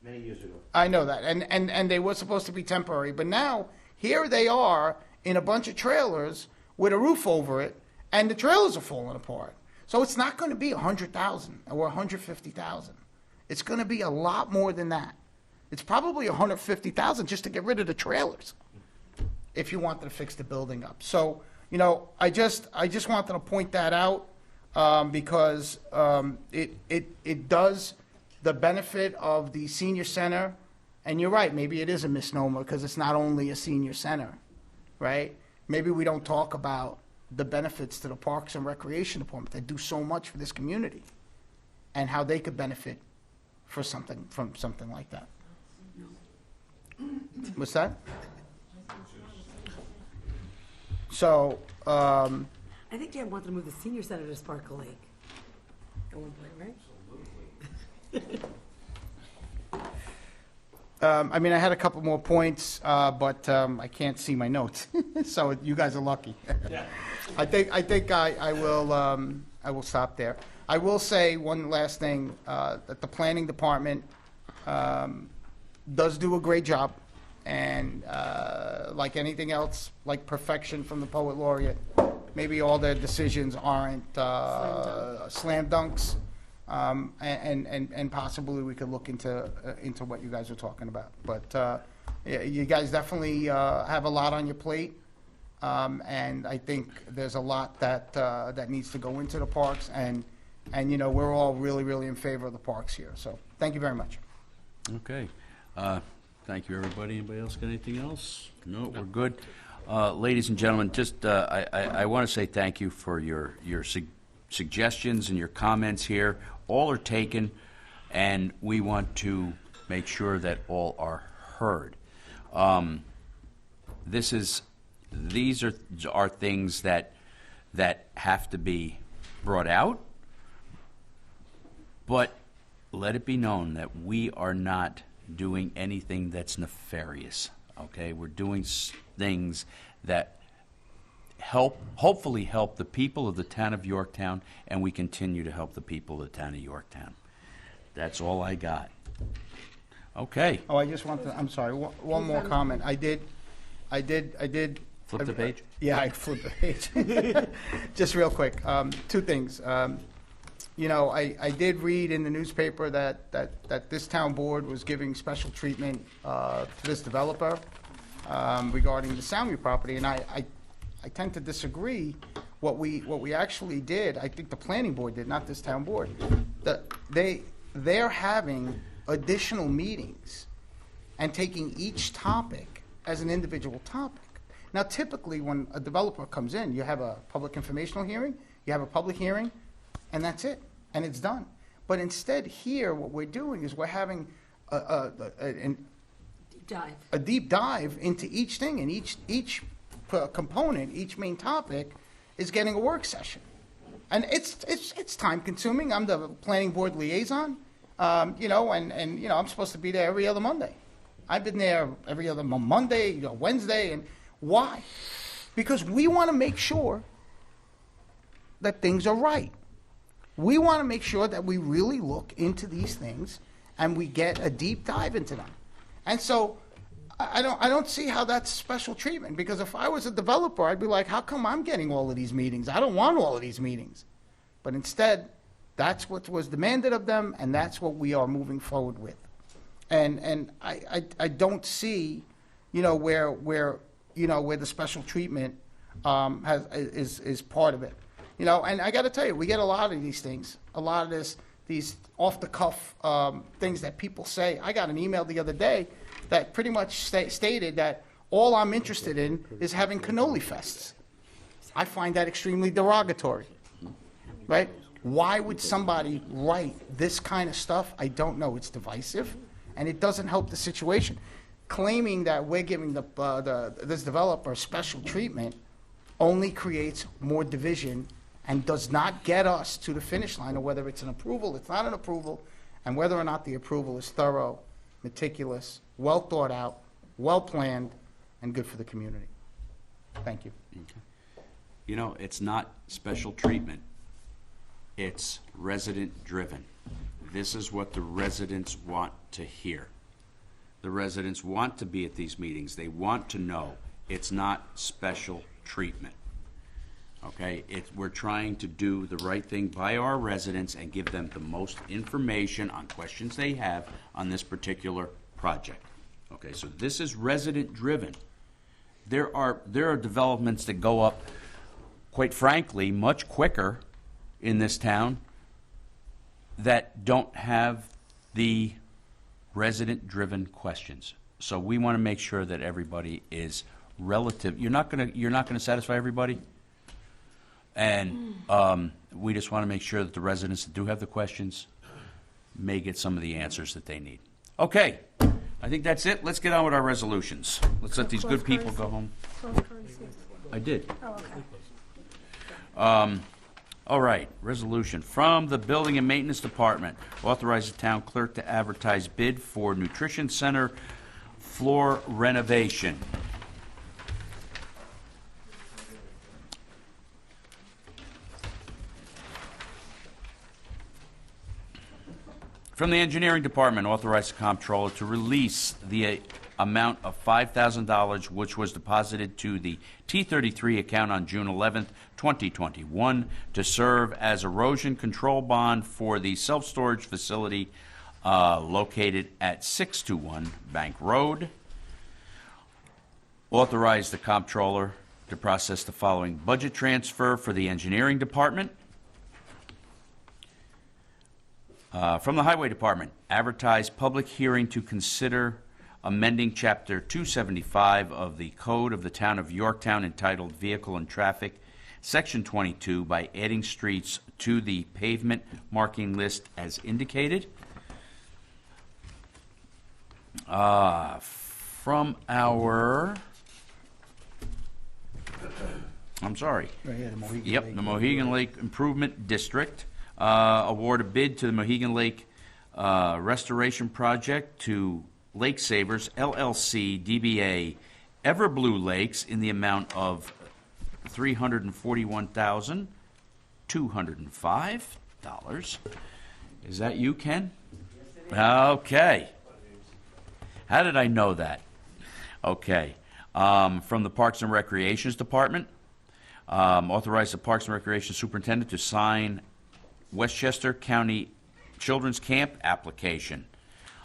many years ago. I know that, and they were supposed to be temporary, but now here they are in a bunch of trailers with a roof over it, and the trailers are falling apart. So it's not going to be 100,000 or 150,000. It's going to be a lot more than that. It's probably 150,000 just to get rid of the trailers, if you wanted to fix the building up. So, you know, I just wanted to point that out because it does the benefit of the senior center. And you're right, maybe it is a misnomer because it's not only a senior center, right? Maybe we don't talk about the benefits to the Parks and Recreation Department that do so much for this community and how they could benefit from something like that. What's that? So, I think Dan wanted to move the senior center to Sparkle Lake at one point, right? I mean, I had a couple more points, but I can't see my notes, so you guys are lucky. Yeah. I think I will stop there. I will say one last thing, that the planning department does do a great job, and like anything else, like perfection from the poet laureate, maybe all their decisions aren't slam dunks, and possibly we could look into what you guys are talking about. But yeah, you guys definitely have a lot on your plate. And I think there's a lot that needs to go into the parks, and you know, we're all really, really in favor of the parks here. So thank you very much. Okay. Thank you, everybody. Anybody else got anything else? No, we're good. Ladies and gentlemen, just I want to say thank you for your suggestions and your comments here. All are taken, and we want to make sure that all are heard. These are things that have to be brought out, but let it be known that we are not doing anything that's nefarious, okay? We're doing things that hopefully help the people of the town of Yorktown, and we continue to help the people of the town of Yorktown. That's all I got. Okay. Oh, I just want to, I'm sorry, one more comment. I did. Flip the page? Yeah, I flipped the page. Just real quick, two things. You know, I did read in the newspaper that this town board was giving special treatment to this developer regarding the Soundview property, and I tend to disagree. What we actually did, I think the planning board did, not this town board. They're having additional meetings and taking each topic as an individual topic. Now, typically, when a developer comes in, you have a public informational hearing, you have a public hearing, and that's it, and it's done. But instead, here, what we're doing is we're having a deep dive into each thing, and each component, each main topic, is getting a work session, and it's time consuming. I'm the planning board liaison, you know, and you know, I'm supposed to be there every other Monday. I've been there every other Monday, you know, Wednesday, and why? Because we want to make sure that things are right. We want to make sure that we really look into these things and we get a deep dive into them. And so I don't see how that's special treatment, because if I was a developer, I'd be like, how come I'm getting all of these meetings? I don't want all of these meetings. But instead, that's what was demanded of them, and that's what we are moving forward with. And I don't see, you know, where the special treatment is part of it. You know, and I got to tell you, we get a lot of these things, a lot of these off-the-cuff things that people say. I got an email the other day that pretty much stated that all I'm interested in is having cannoli fests. I find that extremely derogatory, right? Why would somebody write this kind of stuff? I don't know. It's divisive, and it doesn't help the situation. Claiming that we're giving this developer special treatment only creates more division and does not get us to the finish line of whether it's an approval, it's not an approval, and whether or not the approval is thorough, meticulous, well thought out, well planned, and good for the community. Thank you. You know, it's not special treatment. It's resident-driven. This is what the residents want to hear. The residents want to be at these meetings. They want to know it's not special treatment. Okay? We're trying to do the right thing by our residents and give them the most information on questions they have on this particular project. Okay, so this is resident-driven. There are developments that go up, quite frankly, much quicker in this town that don't have the resident-driven questions. So we want to make sure that everybody is relative. You're not gonna satisfy everybody, and we just want to make sure that the residents that do have the questions may get some of the answers that they need. Okay, I think that's it. Let's get on with our resolutions. Let's let these good people go home. I did. Oh, okay. All right, resolution from the Building and Maintenance Department. Authorize the town clerk to advertise bid for nutrition center floor renovation. From the Engineering Department, authorize the comptroller to release the amount of $5,000 which was deposited to the T33 account on June 11th, 2021 to serve as erosion control bond for the self-storage facility located at 621 Bank Road. Authorize the comptroller to process the following budget transfer for the Engineering Department. From the Highway Department, advertise public hearing to consider amending Chapter 275 of the Code of the Town of Yorktown entitled Vehicle and Traffic, Section 22, by adding streets to the pavement marking list as indicated. From our... I'm sorry. Right here, the Mohegan Yep, Lake. the Mohegan Lake Improvement District. Award a bid to the Mohegan Lake Restoration Project to Lake Savers, LLC, DBA, Everblue Lakes in the amount of $341,205. Is that you, Ken? Okay. How did I know that? Okay. From the Parks and Recreations Department, authorize the Parks and Recreation Superintendent to sign Westchester County Children's Camp application.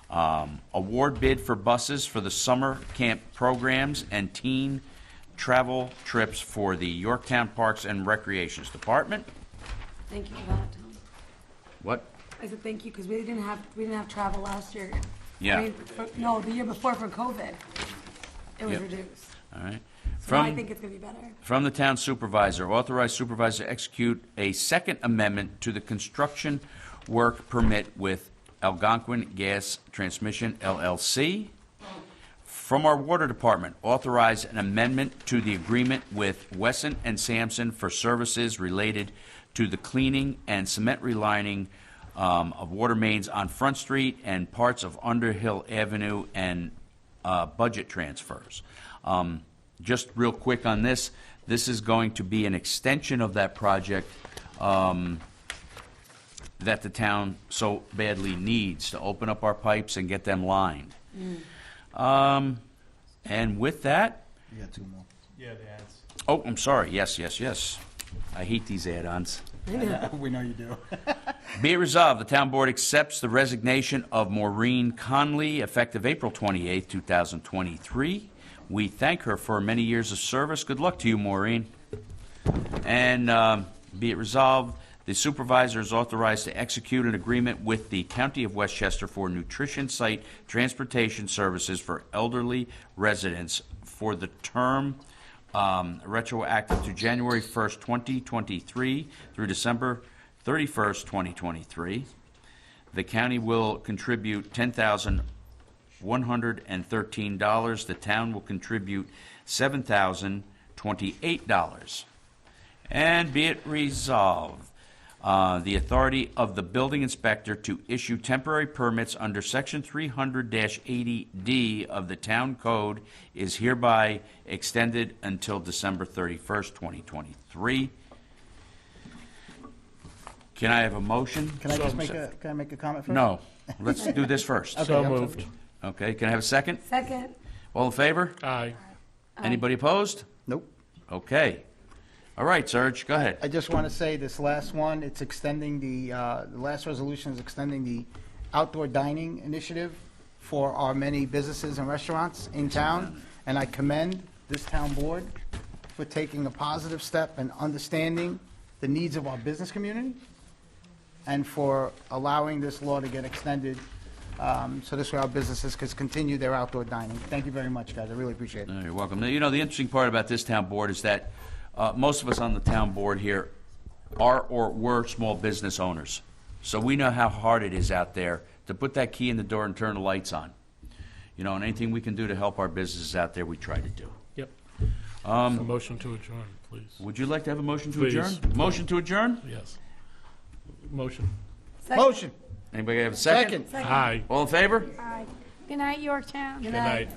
Award bid for buses for the summer camp programs and teen travel trips for the Yorktown Parks and Recreations Department. Thank you for that, Tom. What? I said thank you because we didn't have travel last year. Yeah. I mean, no, the year before for COVID, it was Yep. reduced. All right. So I think it's going to be better. From the town supervisor, authorize supervisor to execute a second amendment to the construction work permit with Algonquin Gas Transmission, LLC. From our water department, authorize an amendment to the agreement with Wesson and Sampson for services related to the cleaning and cement relining of water mains on Front Street and parts of Underhill Avenue and budget transfers. Just real quick on this, this is going to be an extension of that project that the town so badly needs to open up our pipes and get them lined. And with that, You got two more. Yeah, the ads. oh, I'm sorry, yes. I hate these add-ons. We know you do. Be it resolved, the town board accepts the resignation of Maureen Conley effective April 28, 2023. We thank her for many years of service. Good luck to you, Maureen. And be it resolved, the supervisor is authorized to execute an agreement with the County of Westchester for nutrition site transportation services for elderly residents for the term retroactive to January 1st, 2023 through December 31st, 2023. The county will contribute $10,113. The town will contribute $7,028. And be it resolved, the authority of the building inspector to issue temporary permits under Section 300-80D of the Town Code is hereby extended until December 31st, 2023. Can I have a motion? Can I just make a comment first? No. Let's do this first. Okay, So I'm moved. sorry. Okay, can I have a second? Second. All in favor? Aye. Anybody opposed? Nope. Okay. All right, Serge, go ahead. I just want to say this last one, it's extending the last resolution is extending the outdoor dining initiative for our many businesses and restaurants in town. And I commend this town board for taking a positive step and understanding the needs of our business community and for allowing this law to get extended so this way our businesses can continue their outdoor dining. Thank you very much, guys. I really appreciate it. You're welcome. You know, the interesting part about this town board is that most of us on the town board here are or were small business owners. So we know how hard it is out there to put that key in the door and turn the lights on. You know, and anything we can do to help our businesses out there, we try to do. Yep. A motion to adjourn, please. Would you like to have a motion to Please. adjourn? Motion to adjourn? Yes. Motion. Motion. Anybody have a second? Second. Aye. All in favor? Aye. Good night, Yorktown. Good night.